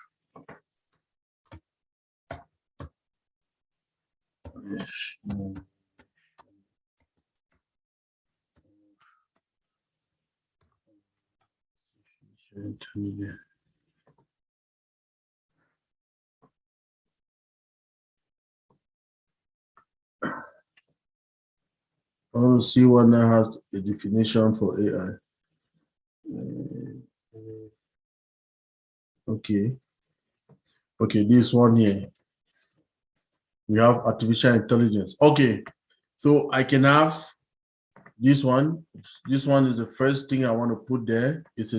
I want to see one that has a definition for AI. Okay. Okay, this one here. We have artificial intelligence. Okay, so I can have this one. This one is the first thing I want to put there. It's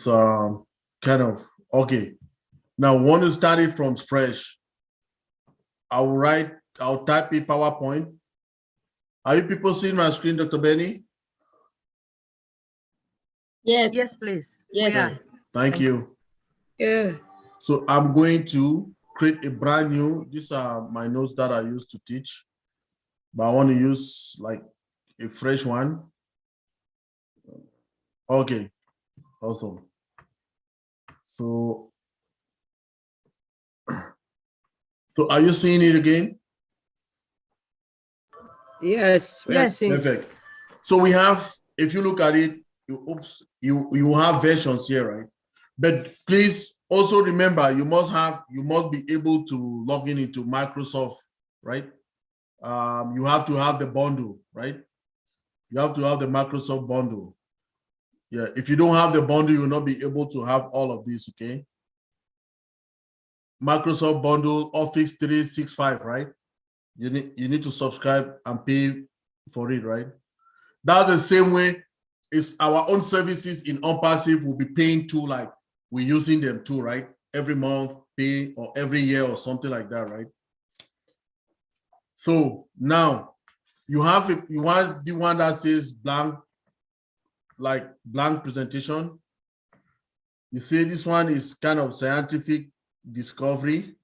kind of okay. Now, want to start it from fresh. I'll type a PowerPoint. Are you people seeing my screen, Dr. Benny? Yes. Yes, please. Yes. Yeah. Thank you. Yeah. So I'm going to create a brand new, these are my notes that I used to teach, but I want to use like a fresh one. Okay, awesome. So are you seeing it again? Yes. Yes. Perfect. So we have, if you look at it, you have versions here, right? But please also remember, you must be able to log into Microsoft, right? You have to have the bundle, right? You have to have the Microsoft bundle. Yeah, if you don't have the bundle, you will not be able to have all of this, okay? Microsoft bundle, Office 365, right? You need to subscribe and pay for it, right? That's the same way it's our own services in OnPassive will be paying too, like we're using them too, right? Every month pay or every year or something like that, right? So now you want the one that says blank, like blank presentation. You see this one is kind of scientific discovery.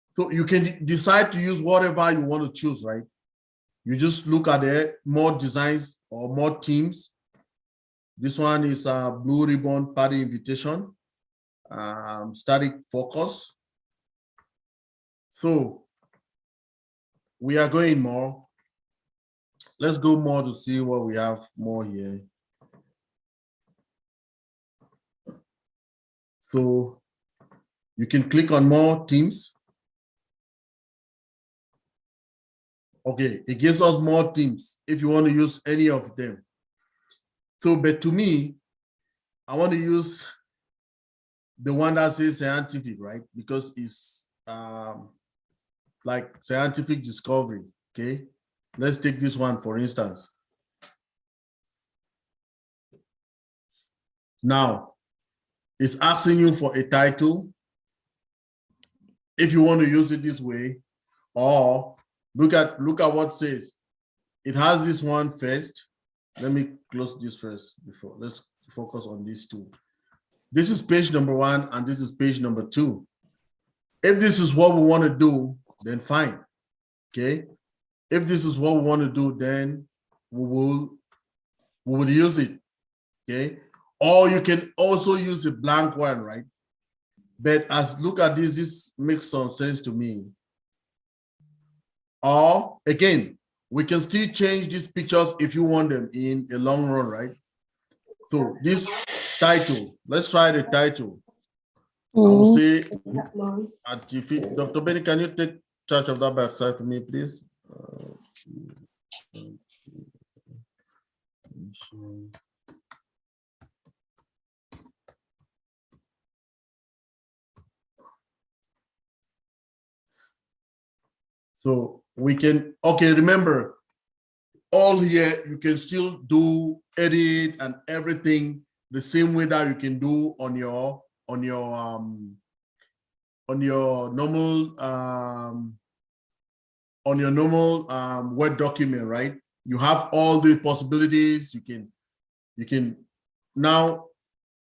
So you can decide to use whatever you want to choose, right? You just look at the more designs or more themes. This one is a blue ribbon party invitation, static focus. So we are going more. Let's go more to see what we have more here. So you can click on more themes. Okay, it gives us more themes if you want to use any of them. So, but to me, I want to use the one that says scientific, right? Because it's like scientific discovery, okay? Let's take this one, for instance. Now, it's asking you for a title. If you want to use it this way, or look at what it says. It has this one first. Let me close this first before. Let's focus on these two. This is page number 1 and this is page number 2. If this is what we want to do, then fine. Okay. If this is what we want to do, then we will use it. Okay. Or you can also use the blank one, right? But as look at this makes some sense to me. Or again, we can still change these pictures if you want them in a long run, right? So this title, let's try the title. I will say, Dr. Benny, can you take charge of that backside for me, please? So we can, okay, remember, all here, you can still do edit and everything the same way that you can do on your normal Word document, right? You have all the possibilities. You can now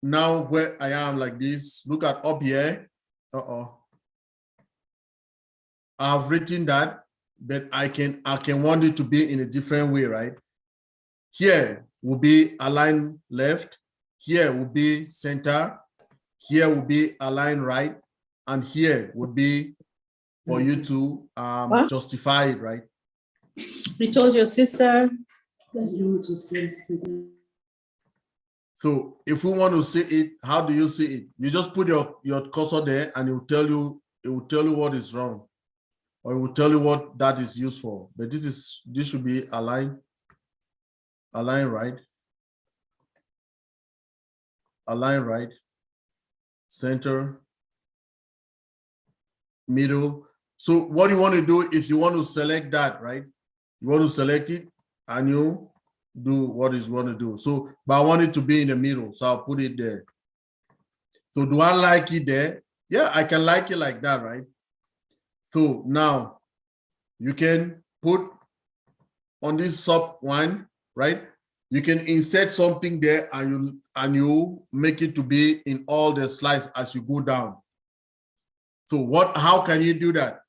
where I am like this, look at up here. I've written that, but I can want it to be in a different way, right? Here will be align left. here would be center, here would be align right, and here would be for you to justify it, right? You told your sister. So if we want to see it, how do you see it? You just put your cursor there and it will tell you what is wrong, or it will tell you what that is used for. But this should be align right, align right, center, middle. So what you want to do is you want to select that, right? You want to select it and you do what is want to do. So, but I want it to be in the middle, so I'll put it there. So do I like it there? Yeah, I can like it like that, right? So now you can put on this sub one, right? You can insert something there and you make it to be in all the slides as you go down. So how can you do that?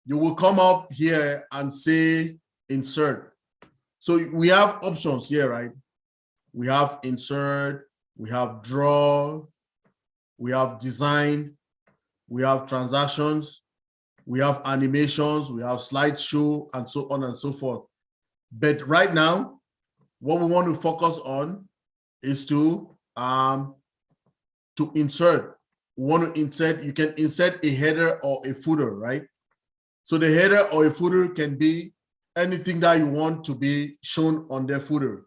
You will come up here and say insert. So we have options here, right? We have insert, we have draw, we have design, we have transactions, we have animations, we have slideshow, and so on and so forth. But right now, what we want to focus on is to insert. We want to insert, you can insert a header or a footer, right? So the header or a footer can be anything that you want to be shown on the footer.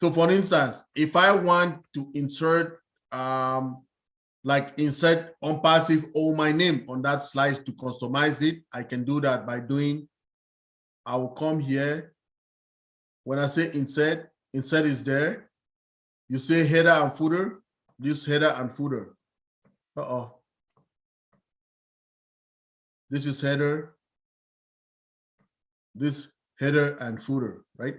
So for instance, if I want to insert, like insert unpassive or my name on that slide to customize it, I can do that by doing, I will come here. When I say insert, insert is there. You say header and footer, this header and footer. This is header. This header and footer, right?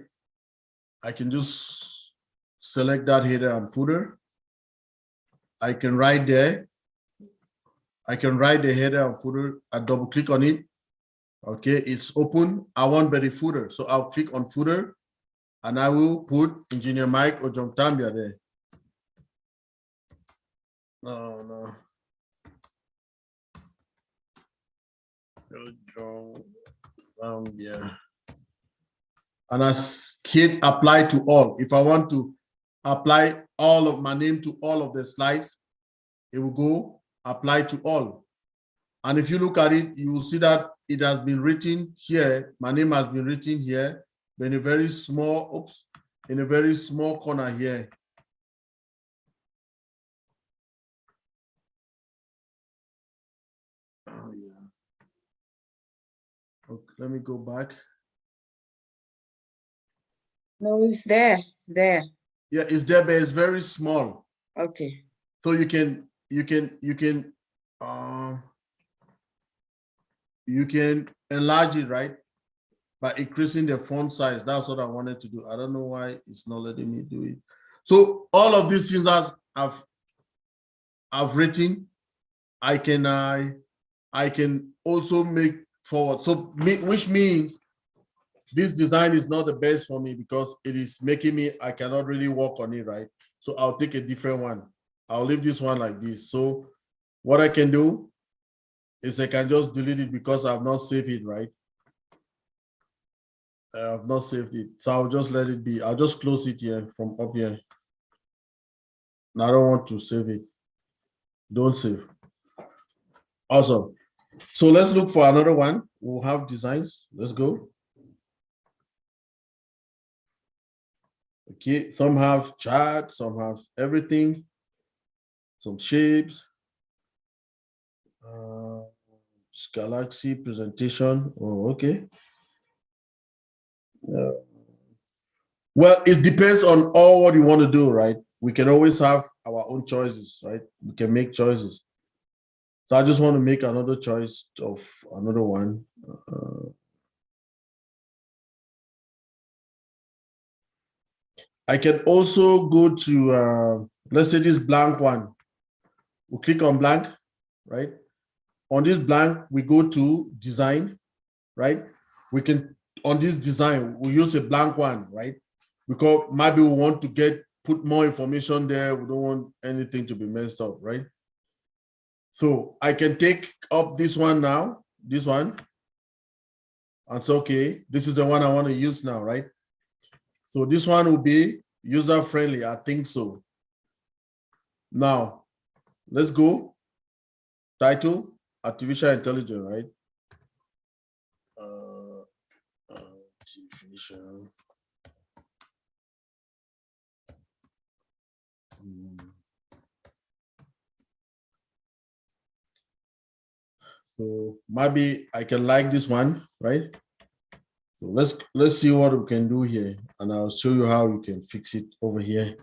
I can just select that header and footer. I can write there. I can write the header and footer. I double click on it. Okay, it's open. I want the footer. So I'll click on footer and I will put Engineer Mike or John Tambia there. No. Yeah. And I hit apply to all. If I want to apply all of my name to all of the slides, it will go apply to all. And if you look at it, you will see that it has been written here. My name has been written here, but in a very small, in a very small corner here. Oh, yeah. Okay, let me go back. No, it's there. It's there. Yeah, it's there, but it's very small. Okay. So you can enlarge it, right? By increasing the font size. That's what I wanted to do. I don't know why it's not letting me do it. So all of these things that I've written, I can also make forward. So which means this design is not the best for me because it is making me, I cannot really work on it, right? So I'll take a different one. I'll leave this one like this. So what I can do is I can just delete it because I've not saved it, right? I've not saved it. So I'll just let it be. I'll just close it here from up here. And I don't want to save it. Don't save. Awesome. So let's look for another one. We'll have designs. Let's go. Okay, some have charts, some have everything, some shapes. Galaxy presentation. Oh, okay. Well, it depends on all what you want to do, right? We can always have our own choices, right? We can make choices. So I just want to make another choice of another one. I can also go to, let's say this blank one. We'll click on blank, right? On this blank, we go to design, right? We can, on this design, we use a blank one, right? Because maybe we want to get put more information there. We don't want anything to be messed up, right? So I can take up this one now, this one. That's okay. This is the one I want to use now, right? So this one will be user-friendly. I think so. Now, let's go. Title, artificial intelligence, right? Artificial. So maybe I can like this one, right? So let's see what we can do here, and I'll show you how you can fix it over here.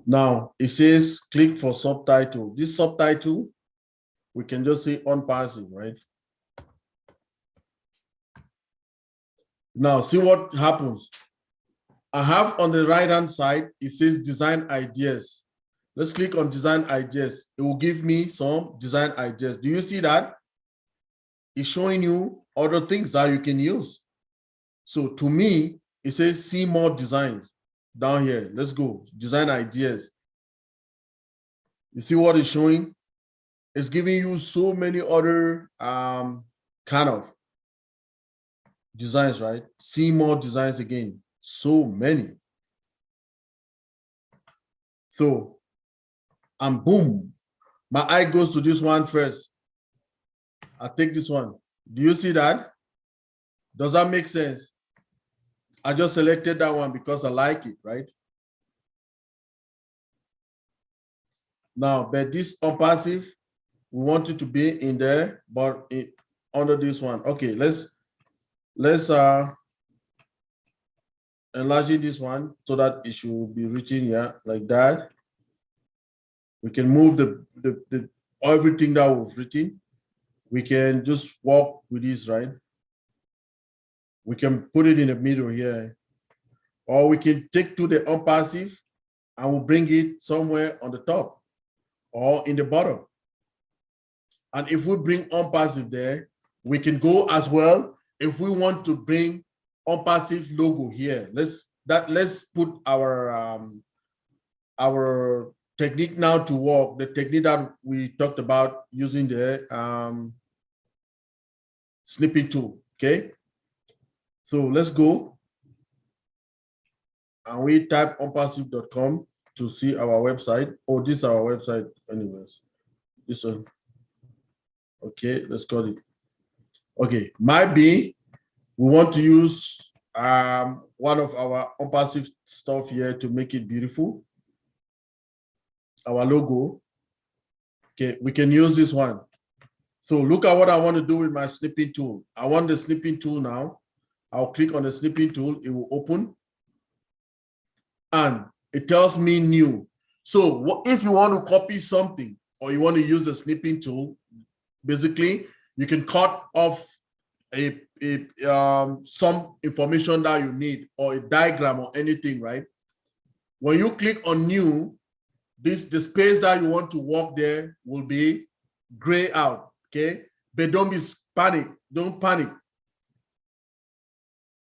Now it says click for subtitle. This subtitle, we can just say on passive, right? Now see what happens. I have on the right hand side, it says design ideas. Let's click on design ideas. It will give me some design ideas. Do you see that? It's showing you other things that you can use. So to me, it says see more designs down here. Let's go, design ideas. You see what it's showing? It's giving you so many other kind of designs, right? See more designs again, so many. So, and boom, my eye goes to this one first. I take this one. Do you see that? Does that make sense? I just selected that one because I like it, right? Now, but this unpassive, we want it to be in there, but under this one. Okay, let's enlarge this one so that it should be written here like that. We can move the everything that we've written. We can just walk with this, right? We can put it in the middle here, or we can take to the unpassive and we'll bring it somewhere on the top or in the bottom. And if we bring unpassive there, we can go as well. If we want to bring unpassive logo here, let's put our technique now to work, the technique that we talked about using the snipping tool, okay? So let's go. And we type unpassive.com to see our website. Oh, this is our website anyways. This one. Okay, let's call it. Okay, might be we want to use one of our unpassive stuff here to make it beautiful. Our logo. Okay, we can use this one. So look at what I want to do with my snipping tool. I want the snipping tool now. I'll click on the snipping tool. It will open. And it tells me new. So if you want to copy something or you want to use the snipping tool, basically you can cut off some information that you need or a diagram or anything, right? When you click on new, the space that you want to work there will be gray out, okay? But don't be panic, don't panic.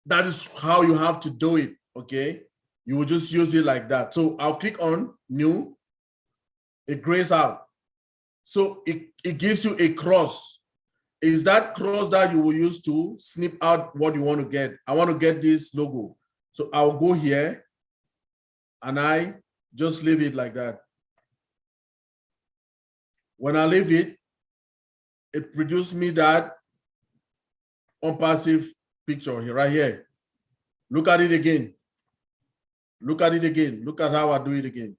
That is how you have to do it, okay? You will just use it like that. So I'll click on new, it grays out. So it gives you a cross. Is that cross that you will use to snip out what you want to get? I want to get this logo. So I'll go here and I just leave it like that. When I leave it, it produced me that unpassive picture here, right here. Look at it again. Look at it again. Look at how I do it again.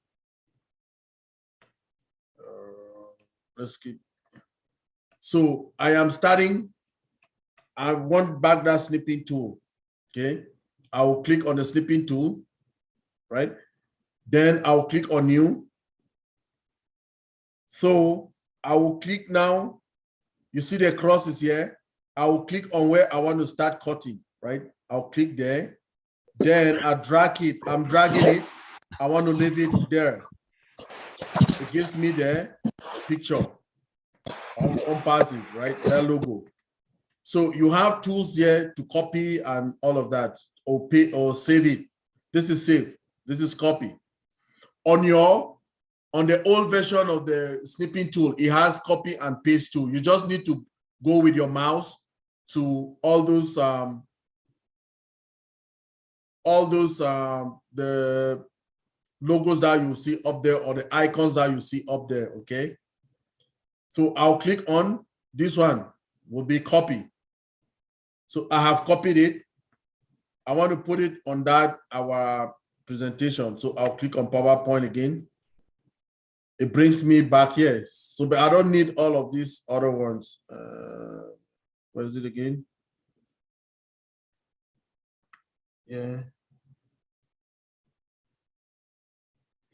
Let's keep. So I am starting. I want back that snipping tool. Okay. I will click on the snipping tool, right? Then I'll click on new. So I will click now. You see the crosses here. I will click on where I want to start cutting, right? I'll click there. Then I drag it. I'm dragging it. I want to leave it there. It gives me the picture of unpassive, right? That logo. So you have tools here to copy and all of that, or pay or save it. This is save. This is copy. On the old version of the snipping tool, it has copy and paste tool. You just need to go with your mouse to all those the logos that you see up there or the icons that you see up there, okay? So I'll click on this one, will be copy. So I have copied it. I want to put it on our presentation. So I'll click on PowerPoint again. It brings me back here. So, but I don't need all of these other ones. Where is it again? Yeah.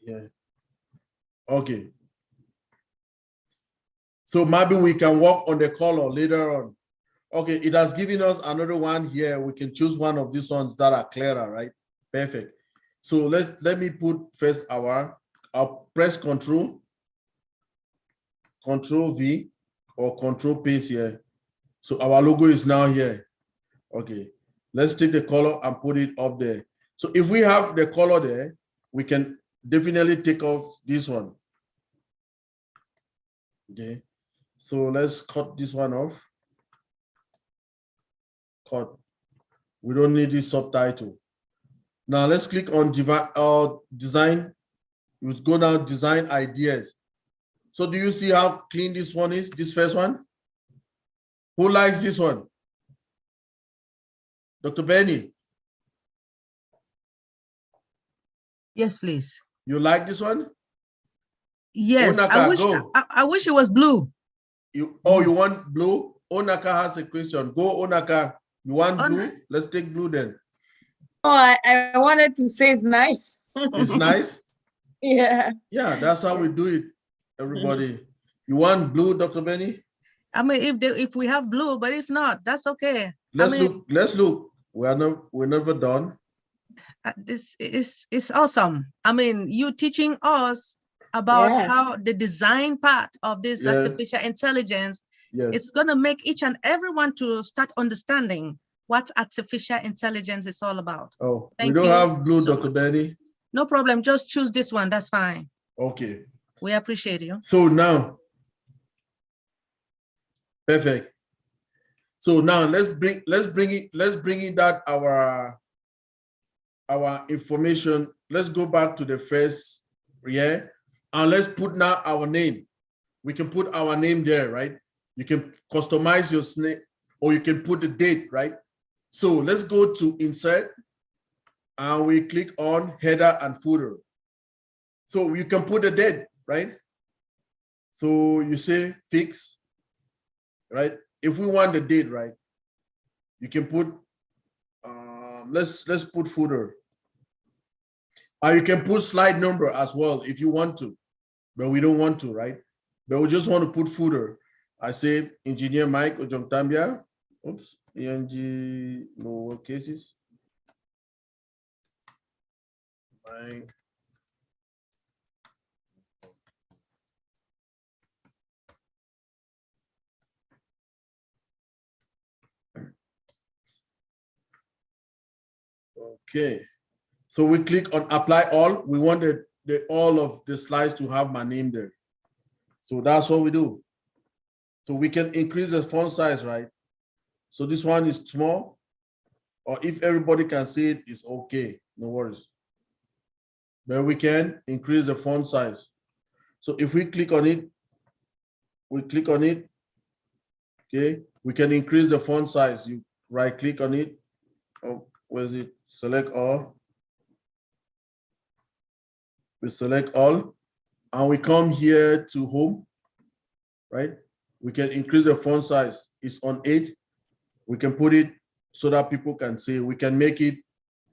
Yeah. Okay. So maybe we can work on the color later on. Okay, it has given us another one here. We can choose one of these ones that are clearer, right? Perfect. So let me put first I'll press Control V or Control Paste here. So our logo is now here. Okay, let's take the color and put it up there. So if we have the color there, we can definitely take off this one. Okay, so let's cut this one off. Cut. We don't need this subtitle. Now let's click on design. We go now design ideas. So do you see how clean this one is? This first one? Who likes this one? Dr. Benny? Yes, please. You like this one? Yes, Onaka, I wish it was blue. You want blue? Onaka has a question. Go, Onaka. You want blue? Let's take blue then. Oh, I wanted to say it's nice. It's nice? Yeah. Yeah, that's how we do it, everybody. You want blue, Dr. Benny? I mean, if we have blue, but if not, that's okay. Let's look. We're never done. This is awesome. I mean, you teaching us about how the design part of this artificial intelligence is going to make each and everyone to start understanding what artificial intelligence is all about. Oh, we don't have blue, Dr. Benny. No problem. Just choose this one. That's fine. Okay. We appreciate you. So now, perfect. So now let's bring it that our information. Let's go back to the first, and let's put now our name. We can put our name there, right? You can customize your name, or you can put the date, right? So let's go to Insert, and we click on Header and Footer. So you can put the date, right? So you say fix, right? If we want the date, right? You can put, let's put footer. You can put slide number as well if you want to, but we don't want to, right? But we just want to put footer. I say Engineer Mike Ojongtambia, oops, ENG lower cases. Mike. Okay, so we click on apply all. We want all of the slides to have my name there. So that's what we do. So we can increase the font size, right? So this one is small, or if everybody can see it, it's okay, no worries. But we can increase the font size. So if we click on it, okay, we can increase the font size. You right click on it. Oh, where's it? Select all. We select all, and we come here to home, right? We can increase the font size. It's on 8. We can put it so that people can see. We can make it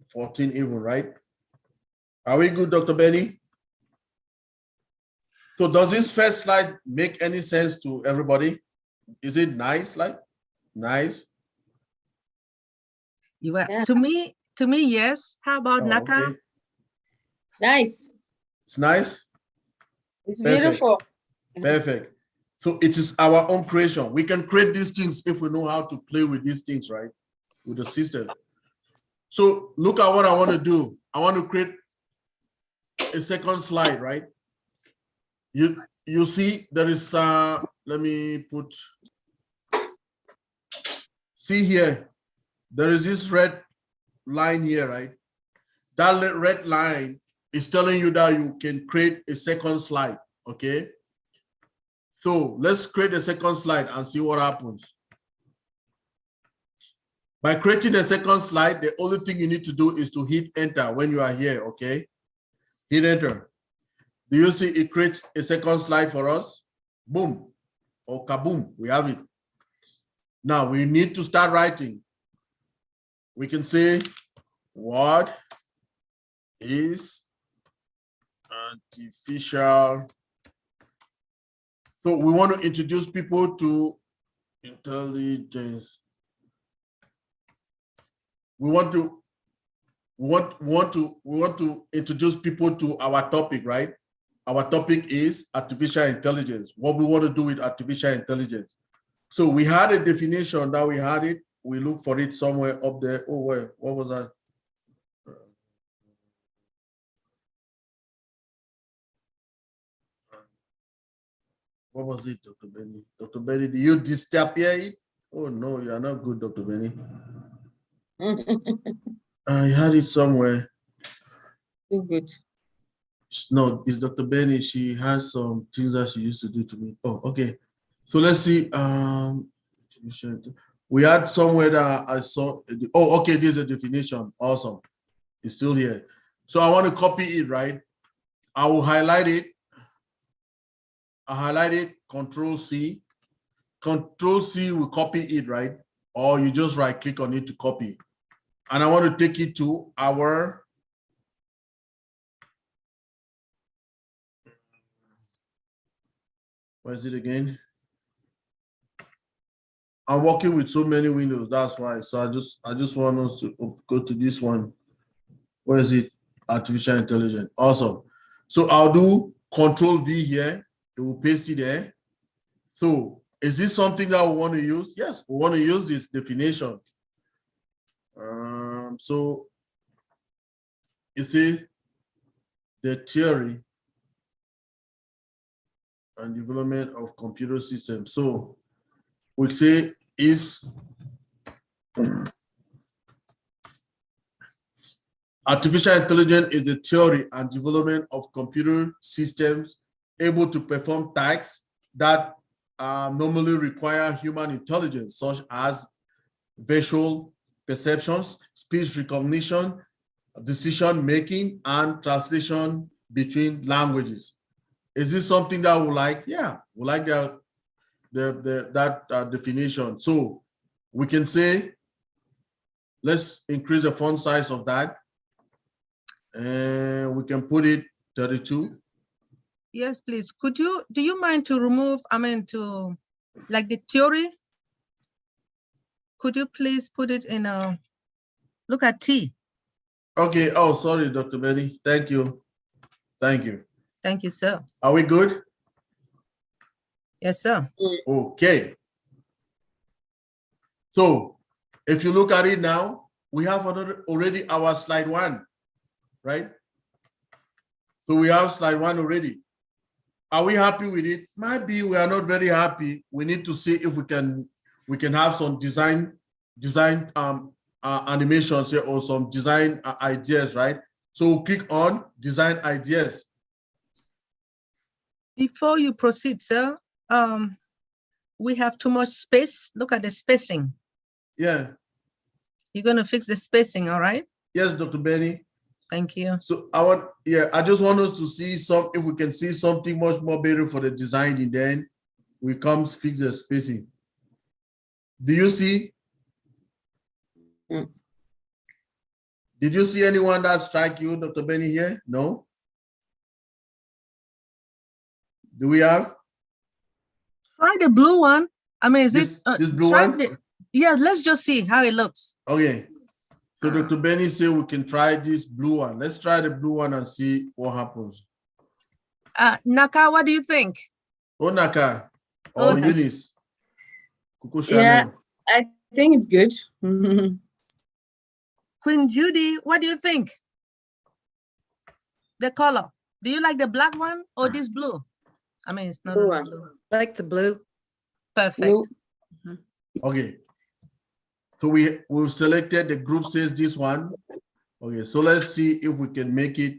14 even, right? Are we good, Dr. Benny? So does this first slide make any sense to everybody? Is it nice, like nice? To me, yes. How about Naka? Okay. Nice. It's nice? It's beautiful. Perfect. So it is our own creation. We can create these things if we know how to play with these things, right? With the system. So look at what I want to do. I want to create a second slide, right? You see there is let me put, see here, there is this red line here, right? That red line is telling you that you can create a second slide, okay? So let's create a second slide and see what happens. By creating a second slide, the only thing you need to do is to hit enter when you are here, okay? Hit enter. Do you see it creates a second slide for us? Boom, or kaboom, we have it. Now we need to start writing. We can say, what is artificial? So we want to introduce people to intelligence. We want to introduce people to our topic, right? Our topic is artificial intelligence. What we want to do with artificial intelligence. So we had a definition that we had it. We look for it somewhere up there. Oh, where? What was that? What was it, Dr. Benny? Dr. Benny, did you disappear it? Oh no, you are not good, Dr. Benny. I had it somewhere. Good. No, it's Dr. Benny. She has some things that she used to do to me. Oh, okay. So let's see. We had somewhere that I saw. Oh, okay. This is a definition. Awesome. It's still here. So I want to copy it, right? I will highlight it. I highlight it. Control C. Control C will copy it, right? Or you just right click on it to copy. And I want to take it to our where is it again? I'm working with so many windows, that's why. So I just want us to go to this one. Where is it? Artificial intelligence. Awesome. So I'll do Control V here. It will paste it there. So is this something that we want to use? Yes, we want to use this definition. So you see the theory and development of computer systems. So we say is artificial intelligence is the theory and development of computer systems able to perform tasks that normally require human intelligence, such as visual perceptions, speech recognition, decision making, and translation between languages. Is this something that we like? Yeah, we like that definition. So we can say, let's increase the font size of that, and we can put it 32. Yes, please. Do you mind to remove, to like the theory? Could you please put it in a, look at T. Okay. Oh, sorry, Dr. Benny. Thank you. Thank you. Thank you, sir. Are we good? Yes, sir. Okay. So if you look at it now, we have already our slide 1, right? So we have slide 1 already. Are we happy with it? Maybe we are not very happy. We need to see if we can have some design animations here or some design ideas, right? So click on design ideas. Before you proceed, sir, we have too much space. Look at the spacing. Yeah. You're going to fix the spacing, all right? Yes, Dr. Benny. Thank you. So I just want us to see if we can see something much more better for the design, and then we come fix the spacing. Do you see? Did you see anyone that strike you, Dr. Benny, here? No? Do we have? Try the blue one. Is this blue one? Yeah, let's just see how it looks. Okay. So Dr. Benny said we can try this blue one. Let's try the blue one and see what happens. Naka, what do you think? Oh, Naka. Or Eunice. Yeah, I think it's good. Queen Judy, what do you think? the color. Do you like the black one or this blue? I mean, it's not Blue really one. blue. Like the blue. Perfect. Blue. Okay. So we've selected the group says this one. Okay, so let's see if we can make it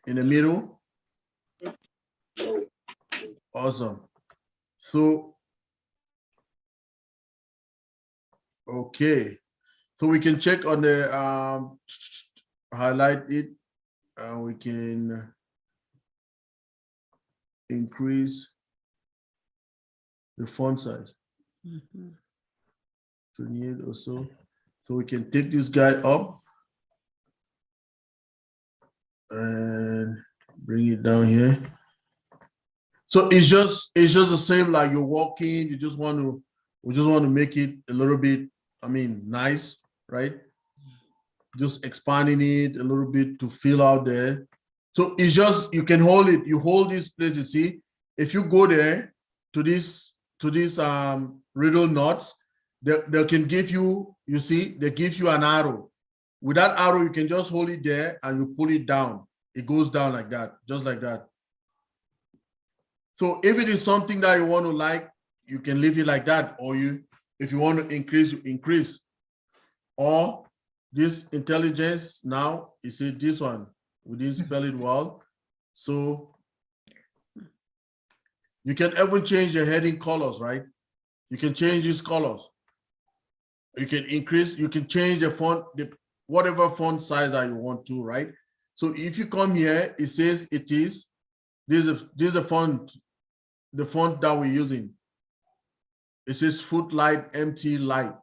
in the middle. Awesome. So, okay. So we can check on the highlight it, and we can increase the font size. 28 or so. So we can take this guy up and bring it down here. So it's just the same like you're walking. We just want to make it a little bit, I mean, nice, right? Just expanding it a little bit to fill out there. So it's just, you can hold it. You hold this place, you see. If you go there to this riddle knots, they can give you, you see, they give you an arrow. With that arrow, you can just hold it there and you pull it down. It goes down like that, just like that. So if it is something that you want to like, you can leave it like that. Or if you want to increase, you increase. Or this intelligence now, you see this one, we didn't spell it well. So you can even change the heading colors, right? You can change these colors. You can increase, you can change the font, whatever font size that you want to, right? So if you come here, it says it is, this is the font that we're using. It says footlight, empty light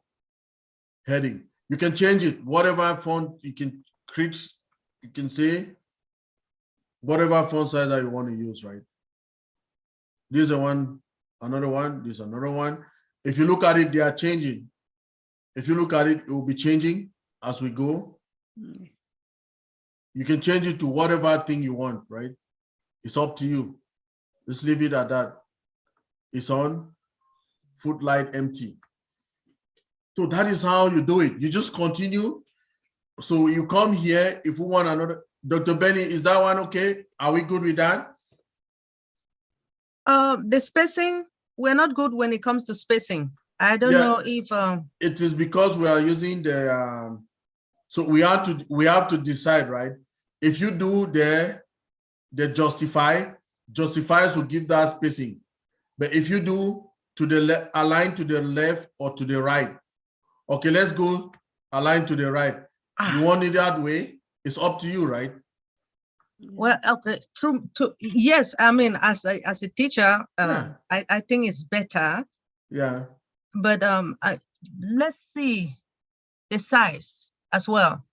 heading. You can change it, whatever font you can create, you can say whatever font size that you want to use, right? This is one, another one, this is another one. If you look at it, they are changing. If you look at it, it will be changing as we go. You can change it to whatever thing you want, right? It's up to you. Just leave it at that. It's on, footlight empty. So that is how you do it. You just continue. So you come here, if we want another, Dr. Benny, is that one okay? Are we good with that? The spacing, we're not good when it comes to spacing. I don't know if it is because we are using the so we have to decide, right? If you do the justifiers will give that spacing, but if you do to the left, align to the left or to the right, okay, let's go align to the right. You want it that way? It's up to you, right? Well, okay, true. Yes, I mean, as a teacher, I think it's better. Yeah. But let's see the size as well.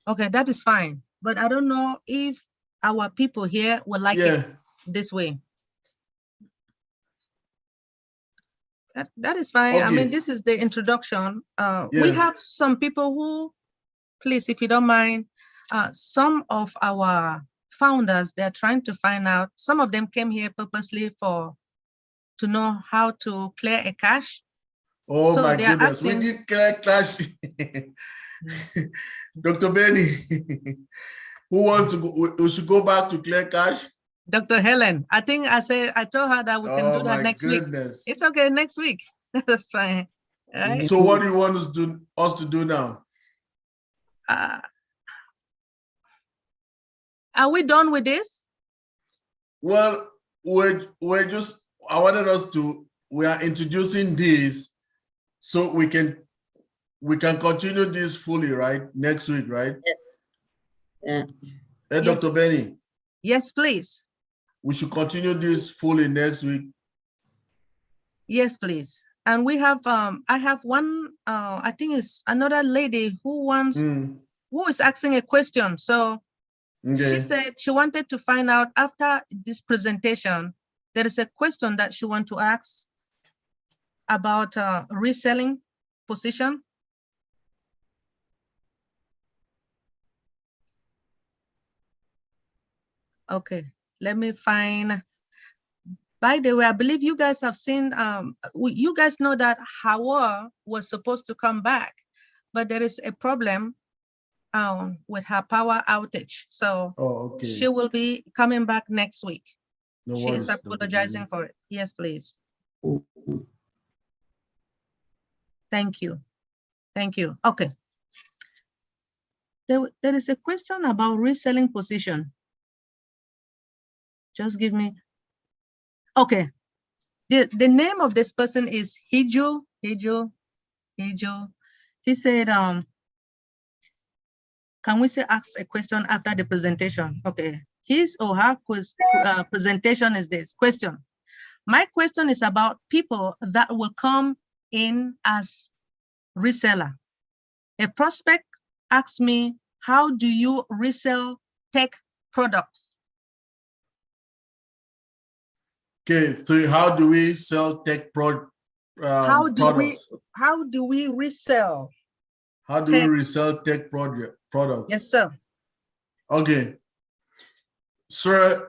Okay, that is fine. But I don't know if our people here will like it this way. That is fine. Okay. I mean, this is the introduction. We have some people who, please, if you don't mind, some of our founders, they're trying to find out, some of them came here purposely to know how to clear a cache. Oh, so my goodness, we did clear cache. Dr. Benny, who wants to go? We should go back to clear cache. Dr. Helen, I think I told her that we can do that next week. It's okay, next week. That's fine. Right? So what do you want us to do now? Are we done with this? Well, we're just, I wanted us to, we are introducing this so we can continue this fully, right? Next week, right? Yes. Yeah. Hey, yes. Dr. Benny. Yes, please. We should continue this fully next week. Yes, please. And we have, I have one, I think it's another lady who wants, who is asking a question. So she said she wanted to find out after this presentation, there is a question that she wants to ask about reselling position. Okay, let me find. By the way, I believe you guys have seen, you guys know that Hawa was supposed to come back, but there is a problem. with her power outage. So okay. she will be coming back next week. No She worries, is Dr. apologizing Benny. for it. Yes, please. Thank you. Thank you. Okay. There is a question about reselling position. Just give me. Okay. The name of this person is Hijo. He said, can we say ask a question after the presentation? Okay. His or her presentation is this question. My question is about people that will come in as reseller. A prospect asks me, how do you resell tech products? Okay, so how do we sell tech products? How do we resell? How do we resell tech products? Yes, sir. Okay, sir.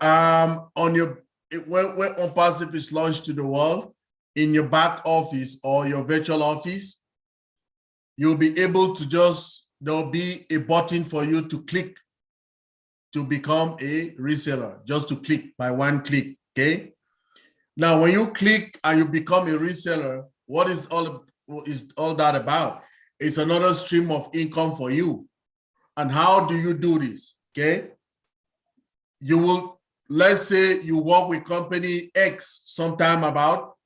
On your when OnPassive is launched to the world, in your back office or your virtual office, you'll be able to there'll be a button for you to click to become a reseller. Just to click by one click. Okay. Now, when you click and you become a reseller, what is all that about? It's another stream of income for you. And how do you do this? Okay. You will, let's say you work with company X sometime about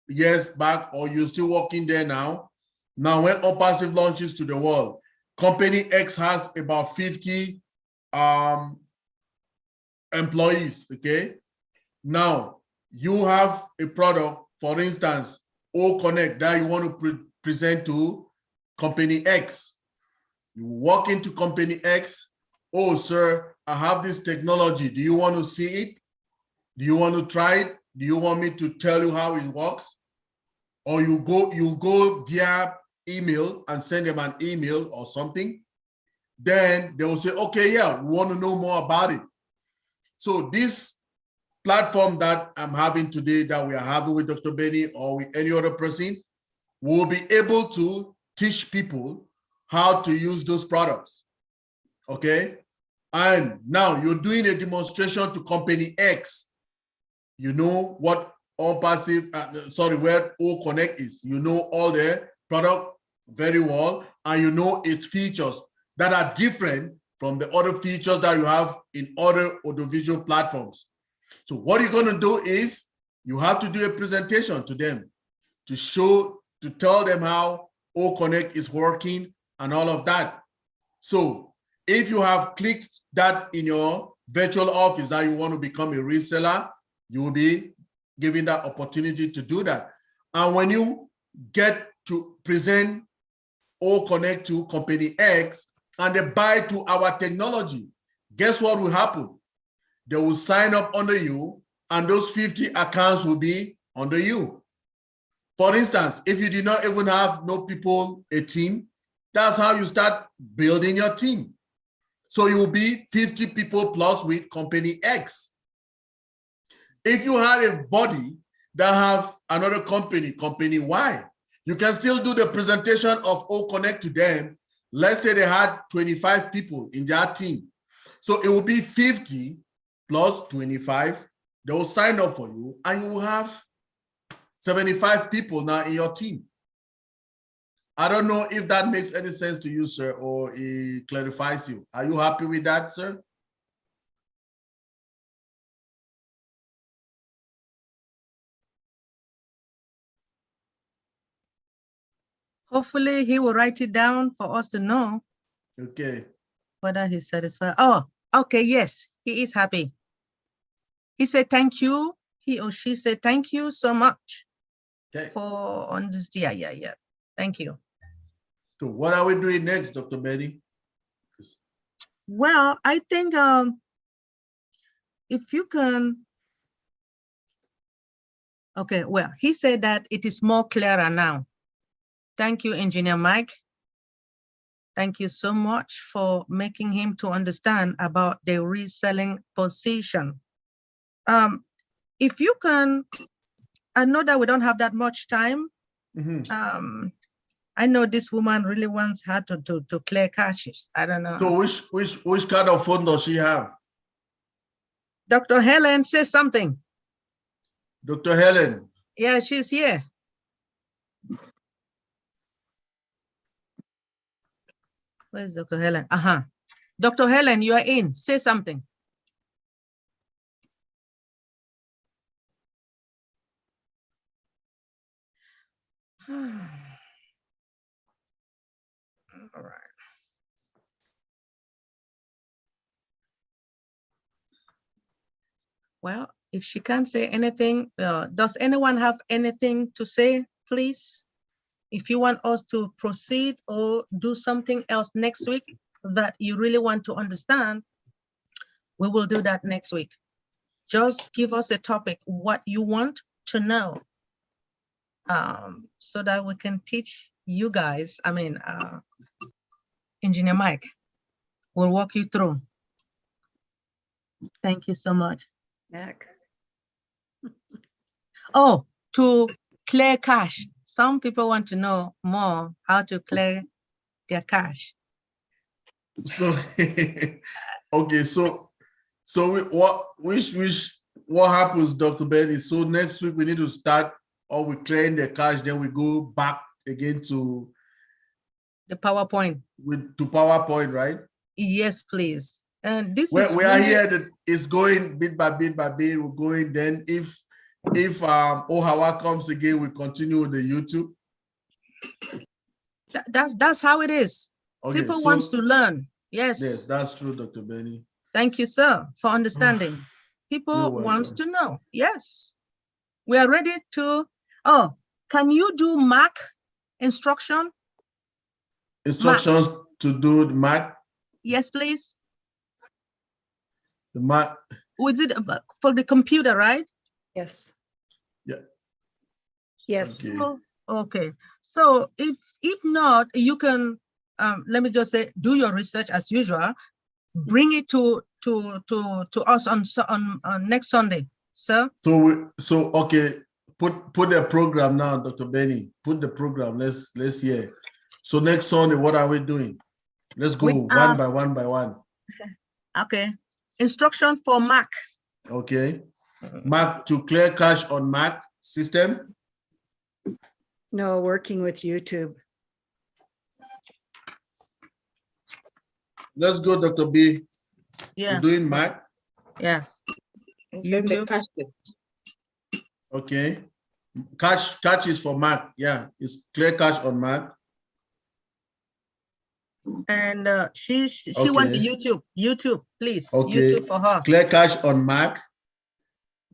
years back, or you're still working there now. Now, when OnPassive launches to the world, company X has about 50 employees. Okay. Now, you have a product, for instance, O-Connect, that you want to present to company X. You walk into company X, oh, sir, I have this technology. Do you want to see it? Do you want to try it? Do you want me to tell you how it works? Or you go via email and send them an email or something. Then they will say, okay, yeah, we want to know more about it. So this platform that I'm having today, that we are having with Dr. Benny or with any other person, will be able to teach people how to use those products. Okay. And now you're doing a demonstration to company X. You know what OnPassive, where O-Connect is. You know all their product very well, and you know its features that are different from the other features that you have in other audiovisual platforms. So what you're going to do is you have to do a presentation to them to tell them how O-Connect is working and all of that. So if you have clicked that in your virtual office that you want to become a reseller, you will be given that opportunity to do that. And when you get to present O-Connect to company X and they buy to our technology, guess what will happen? They will sign up under you, and those 50 accounts will be under you. For instance, if you did not even have no people, a team, that's how you start building your team. So you will be 50 people plus with company X. If you had a body that have another company, company Y, you can still do the presentation of O-Connect to them. Let's say they had 25 people in their team. So it will be 50 plus 25, they will sign up for you, and you will have 75 people now in your team. I don't know if that makes any sense to you, sir, or it clarifies you. Are you happy with that, sir? Hopefully he will write it down for us to know. Okay. Whether he's satisfied. Oh, okay, yes, he is happy. He said thank you. He or she said thank you so much for on this. Yeah. Thank you. So what are we doing next, Dr. Benny? Well, I think if you can. Okay, well, he said that it is more clearer now. Thank you, Engineer Mike. Thank you so much for making him to understand about the reselling position. If you can, I know that we don't have that much time. I know this woman really wants her to clear caches. I don't know. So which kind of phone does she have? Dr. Helen, say something. Dr. Helen. Yeah, she's here. Where's Dr. Helen? Dr. Helen, you are in. Say something. All right. Well, if she can't say anything, does anyone have anything to say, please? If you want us to proceed or do something else next week that you really want to understand, we will do that next week. Just give us a topic, what you want to know, so that we can teach you guys. I mean, Engineer Mike will walk you through. Thank you so much. Mac. Oh, to clear cache. Some people want to know more how to clear their cache. So okay, so what happens, Dr. Benny? So next week we need to start, or we clearing the cache, then we go back again to the PowerPoint. To PowerPoint, right? Yes, please. And this we is are here that it's going bit by bit by bit. We're going. Then if Ohawa comes again, we continue with the YouTube. That's how it is. Okay, people wants to learn. Yes. Yes, that's true, Dr. Benny. Thank you, sir, for understanding. People wants to know. Yes. We are ready to. Oh, can you do Mac instruction? Instructions Mac. To do the Mac? Yes, please. The Mac. Was it for the computer, right? Yes. Yeah. Yes. Okay. Okay. So if not, you can let me just say, do your research as usual. Bring it to us on next Sunday, sir. So okay. Put the program now, Dr. Benny. Put the program. Let's hear. So next Sunday, what are we doing? Let's go one by one. Okay. Instruction for Mac. Okay. Mac, to clear cache on Mac system. No, working with YouTube. Let's go, Dr. B. Yeah. We're doing Mac. Yes. YouTube. Okay. Cache is for Mac. Yeah, it's clear cache on Mac. And she wants YouTube, please. Okay. YouTube for her. Clear cache on Mac.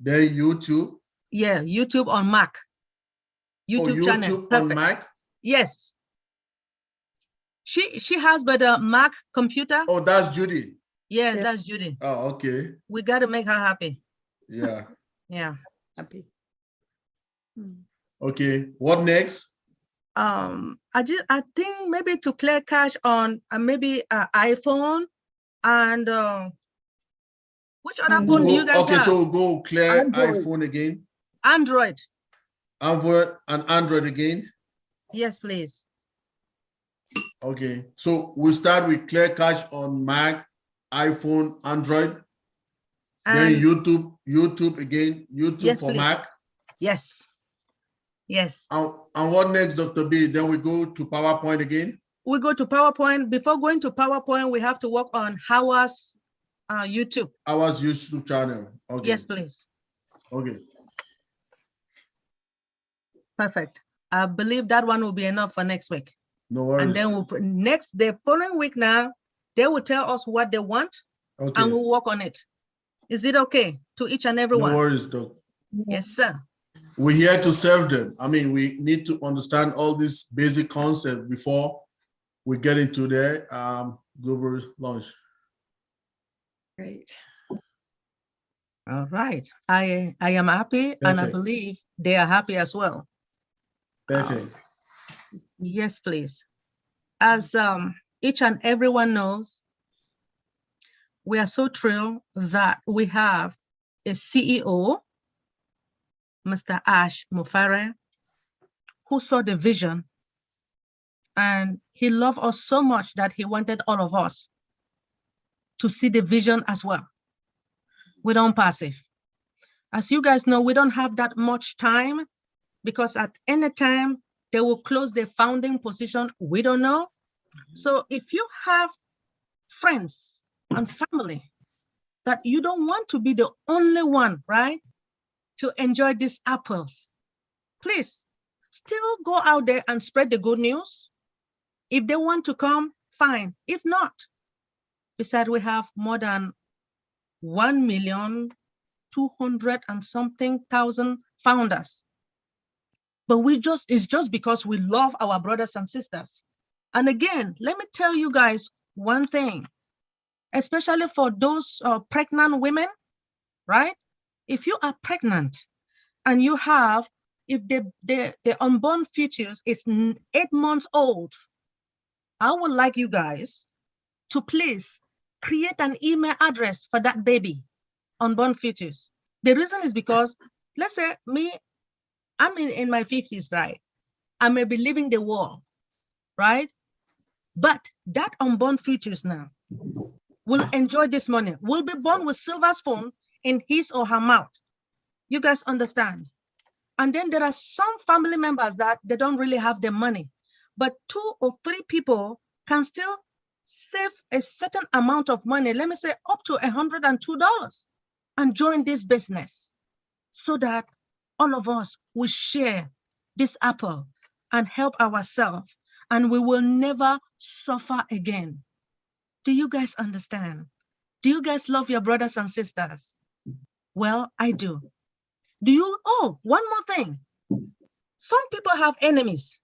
Then YouTube. Yeah, YouTube on Mac. YouTube channel. YouTube on Mac. Yes. She has but a Mac computer. Oh, that's Judy. Yeah, that's Judy. Oh, okay. We got to make her happy. Yeah. Yeah. Happy. Okay. What next? I think maybe to clear cache on maybe iPhone and which other phone do you guys have? Okay, so we'll go clear Android. iPhone again. Android. Android again. Yes, please. Okay, so we'll start with clear cache on Mac, iPhone, Android. And then YouTube again. YouTube yes, for please. Mac. Yes. Yes. And what next, Dr. B? Then we go to PowerPoint again. We go to PowerPoint. Before going to PowerPoint, we have to work on Howard's YouTube. Howard's YouTube channel. Okay. Yes, please. Okay. Perfect. I believe that one will be enough for next week. No worries. And then the following week now, they will tell us what they want, okay, and we'll work on it. Is it okay to each and every one? No worries, Doc. Yes, sir. We're here to serve them. I mean, we need to understand all these basic concepts before we get into the global launch. Great. All right. I am happy. Perfect. And I believe they are happy as well. Perfect. Yes, please. As each and everyone knows, we are so thrilled that we have a CEO, Mr. Ash Mufare, who saw the vision And he loved us so much that he wanted all of us to see the vision as well. We don't passive. As you guys know, we don't have that much time because at any time they will close the founding position. We don't know. So if you have friends and family that you don't want to be the only one, right, to enjoy these apples, please still go out there and spread the good news. If they want to come, fine. If not, besides we have more than 1,200,000 and something founders. But it's just because we love our brothers and sisters. And again, let me tell you guys one thing, especially for those pregnant women, right? If you are pregnant and you have, if the unborn fetus is 8 months old, I would like you guys to please create an email address for that baby, unborn fetus. The reason is because, let's say me, I'm in my 50s, right? I may be leaving the world, right? But that unborn fetus now will enjoy this money, will be born with silver spoon in his or her mouth. You guys understand? And then there are some family members that they don't really have the money, but 2 or 3 people can still save a certain amount of money, let me say up to $102, and join this business so that all of us will share this apple and help ourselves, and we will never suffer again. Do you guys understand? Do you guys love your brothers and sisters? Well, I do. Do you? Oh, one more thing. Some people have enemies.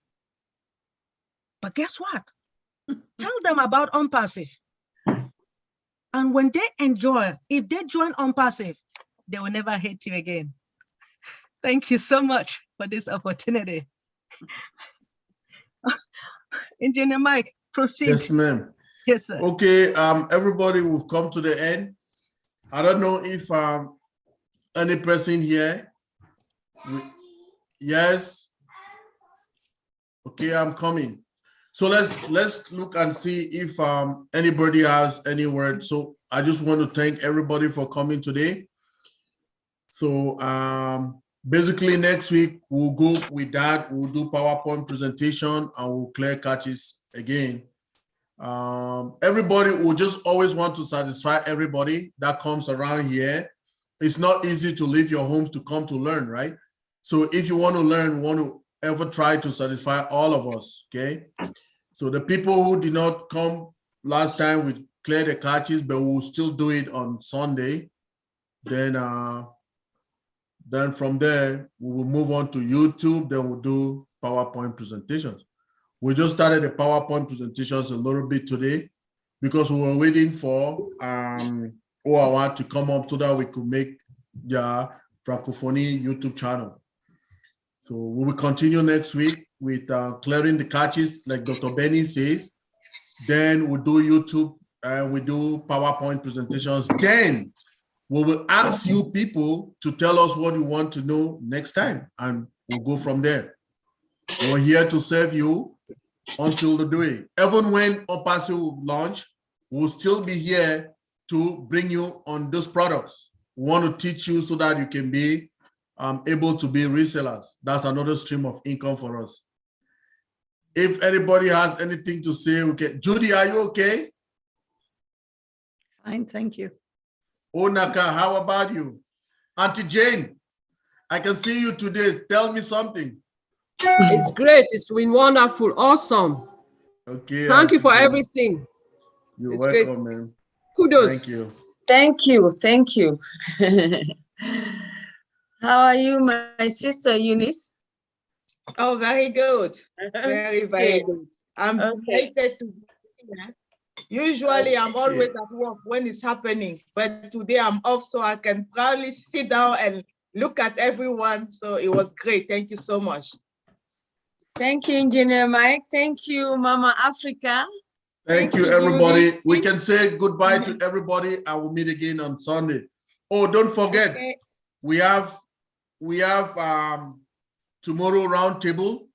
But guess what? Tell them about Unpassive. And when they enjoy, if they join Unpassive, they will never hate you again. Thank you so much for this opportunity. Engineer Mike, proceed. Yes, ma'am. Yes, sir. Okay, everybody, we've come to the end. I don't know if any person here. Yes. Okay, I'm coming. So let's look and see if anybody has any words. So I just want to thank everybody for coming today. So basically next week we'll go with that. We'll do PowerPoint presentation and we'll clear catches again. Everybody will just always want to satisfy everybody that comes around here. It's not easy to leave your homes to come to learn, right? So if you want to learn, want to ever try to satisfy all of us, okay? So the people who did not come last time, we cleared the catches, but we'll still do it on Sunday. Then from there, we will move on to YouTube, then we'll do PowerPoint presentations. We just started the PowerPoint presentations a little bit today because we were waiting for OAWA to come up so that we could make the Francophonie YouTube channel. So we will continue next week with clearing the catches, like Dr. Benny says. Then we'll do YouTube and we do PowerPoint presentations. Then we will ask you people to tell us what you want to know next time, and we'll go from there. We're here to serve you until the day. Even when Unpassive will launch, we'll still be here to bring you on those products. We want to teach you so that you can be able to be resellers. That's another stream of income for us. If anybody has anything to say, okay. Judy, are you okay? Fine, thank you. Onaka, how about you? Auntie Jane, I can see you today. Tell me something. It's great. It's been wonderful. Awesome. Okay. Thank you for Jane. everything. You're It's welcome, great. man. Kudos. Thank you. Thank you. Thank you. How are you, my sister Eunice? Oh, very good. Very, very good. I'm delighted to be here. Usually I'm always at work when it's happening, but today I'm off so I can proudly sit down and look at everyone. So it was great. Thank you so much. Thank you, Engineer Mike. Thank you, Mama Africa. Thank you, everybody. We can say goodbye to everybody. I will meet again on Sunday. Oh, don't forget, we have tomorrow round table.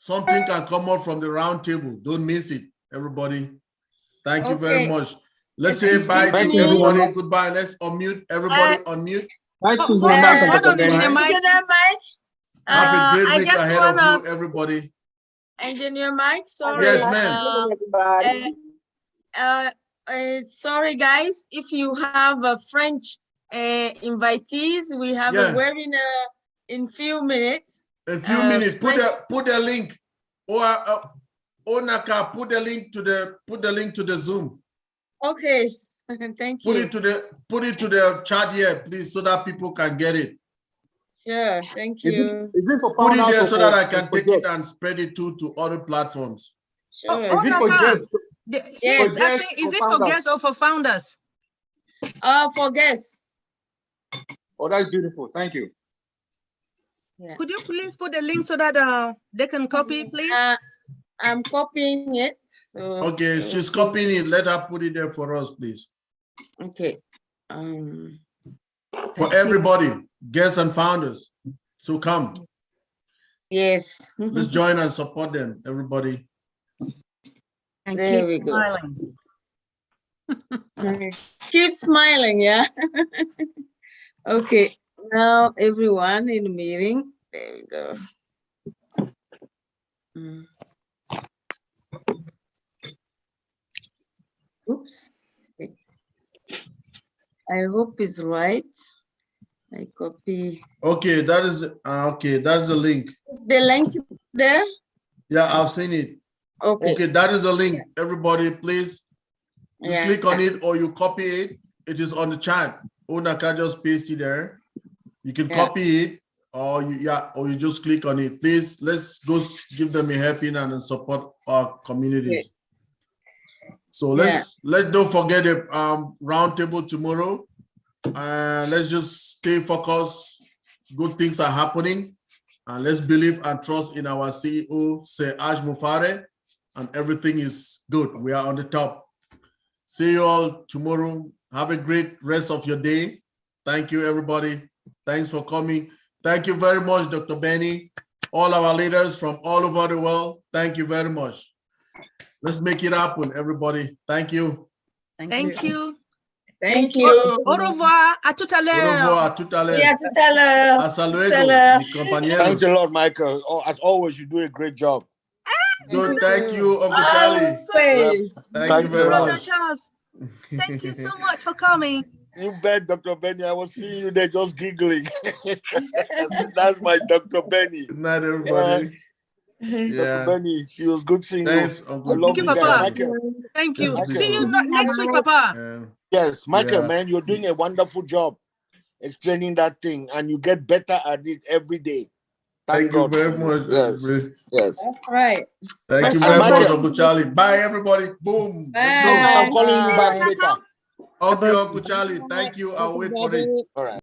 something can come out from the round table. Don't miss it, everybody. Thank you very much. Let's say bye to everybody. Goodbye. Let's unmute. Everybody unmute. Hold on, Engineer Mike. Engineer Mike. Have a great I week just ahead of wanna, you, everybody. Engineer Mike, sorry. Yes, ma'am. Sorry, guys. If you have French invitees, we have a webinar in few minutes. A few minutes. Put the link. Or Naka, put the link to the Zoom. Okay, thank you. Put it to the chat here, please, so that people can get it. Sure, thank you. Is it for put it there so that I for can take it and spread it to other platforms. Sure. Is it for guests? Yes, For I guests think, is or it for founders? guests or for founders? For guests. Oh, that's beautiful. Thank you. Yeah. Could you please put the link so that they can copy, please? I'm copying it. So Okay, she's copying it. Let her put it there for us, please. Okay. For everybody, guests and founders. So come. Yes. Let's join and support them, everybody. And There keep we go. smiling. Keep smiling, yeah. Okay, now everyone in the meeting. There we go. Oops. Okay. I hope it's right. I copy. Okay, that is okay. That's the link. Is the link there? Yeah, I've seen it. Okay. Okay, that is the link. Everybody, please just click on it or you copy it. It is on the chat. Onaka just paste it there. You can copy it or you just click on it. Please, let's go give them a helping and support our communities. Okay. So let's don't forget the roundtable tomorrow. Let's just stay focused. Good things are happening. And let's believe and trust in our CEO, Serge Mufare, and everything is good. We are on the top. See you all tomorrow. Have a great rest of your day. Thank you, everybody. Thanks for coming. Thank you very much, Dr. Benny. All our leaders from all over the world, thank you very much. Let's make it happen, everybody. Thank you. Thank you. Thank you. Au revoir. À tout à l'heure. Au revoir. À tout à l'heure. Oui, à tout à l'heure. Hasta luego, mi compañeros. Thanks a lot, Michael. Oh, as always, you do a great job. Good. Thank you, Uncle Charlie. Thank you very much. Thank you so much for coming. You bet, Dr. Benny. I was seeing you there just giggling. That's my Dr. Benny. Good night, everybody. Dr. Benny, it was good seeing Thanks, you. Uncle. Thank you, Papa. Michael. Thank you. Michael. See you next week, Papa. Yes, Michael, man, you're doing a wonderful job explaining that thing, and you get better at it every day. Thank you very much. Yes. Yes. That's right. Thank you very much, Uncle Charlie. Bye, everybody. Boom. Let's go. I'm calling you back later. Okay, Uncle Charlie. Thank you. I'll wait for it. All right.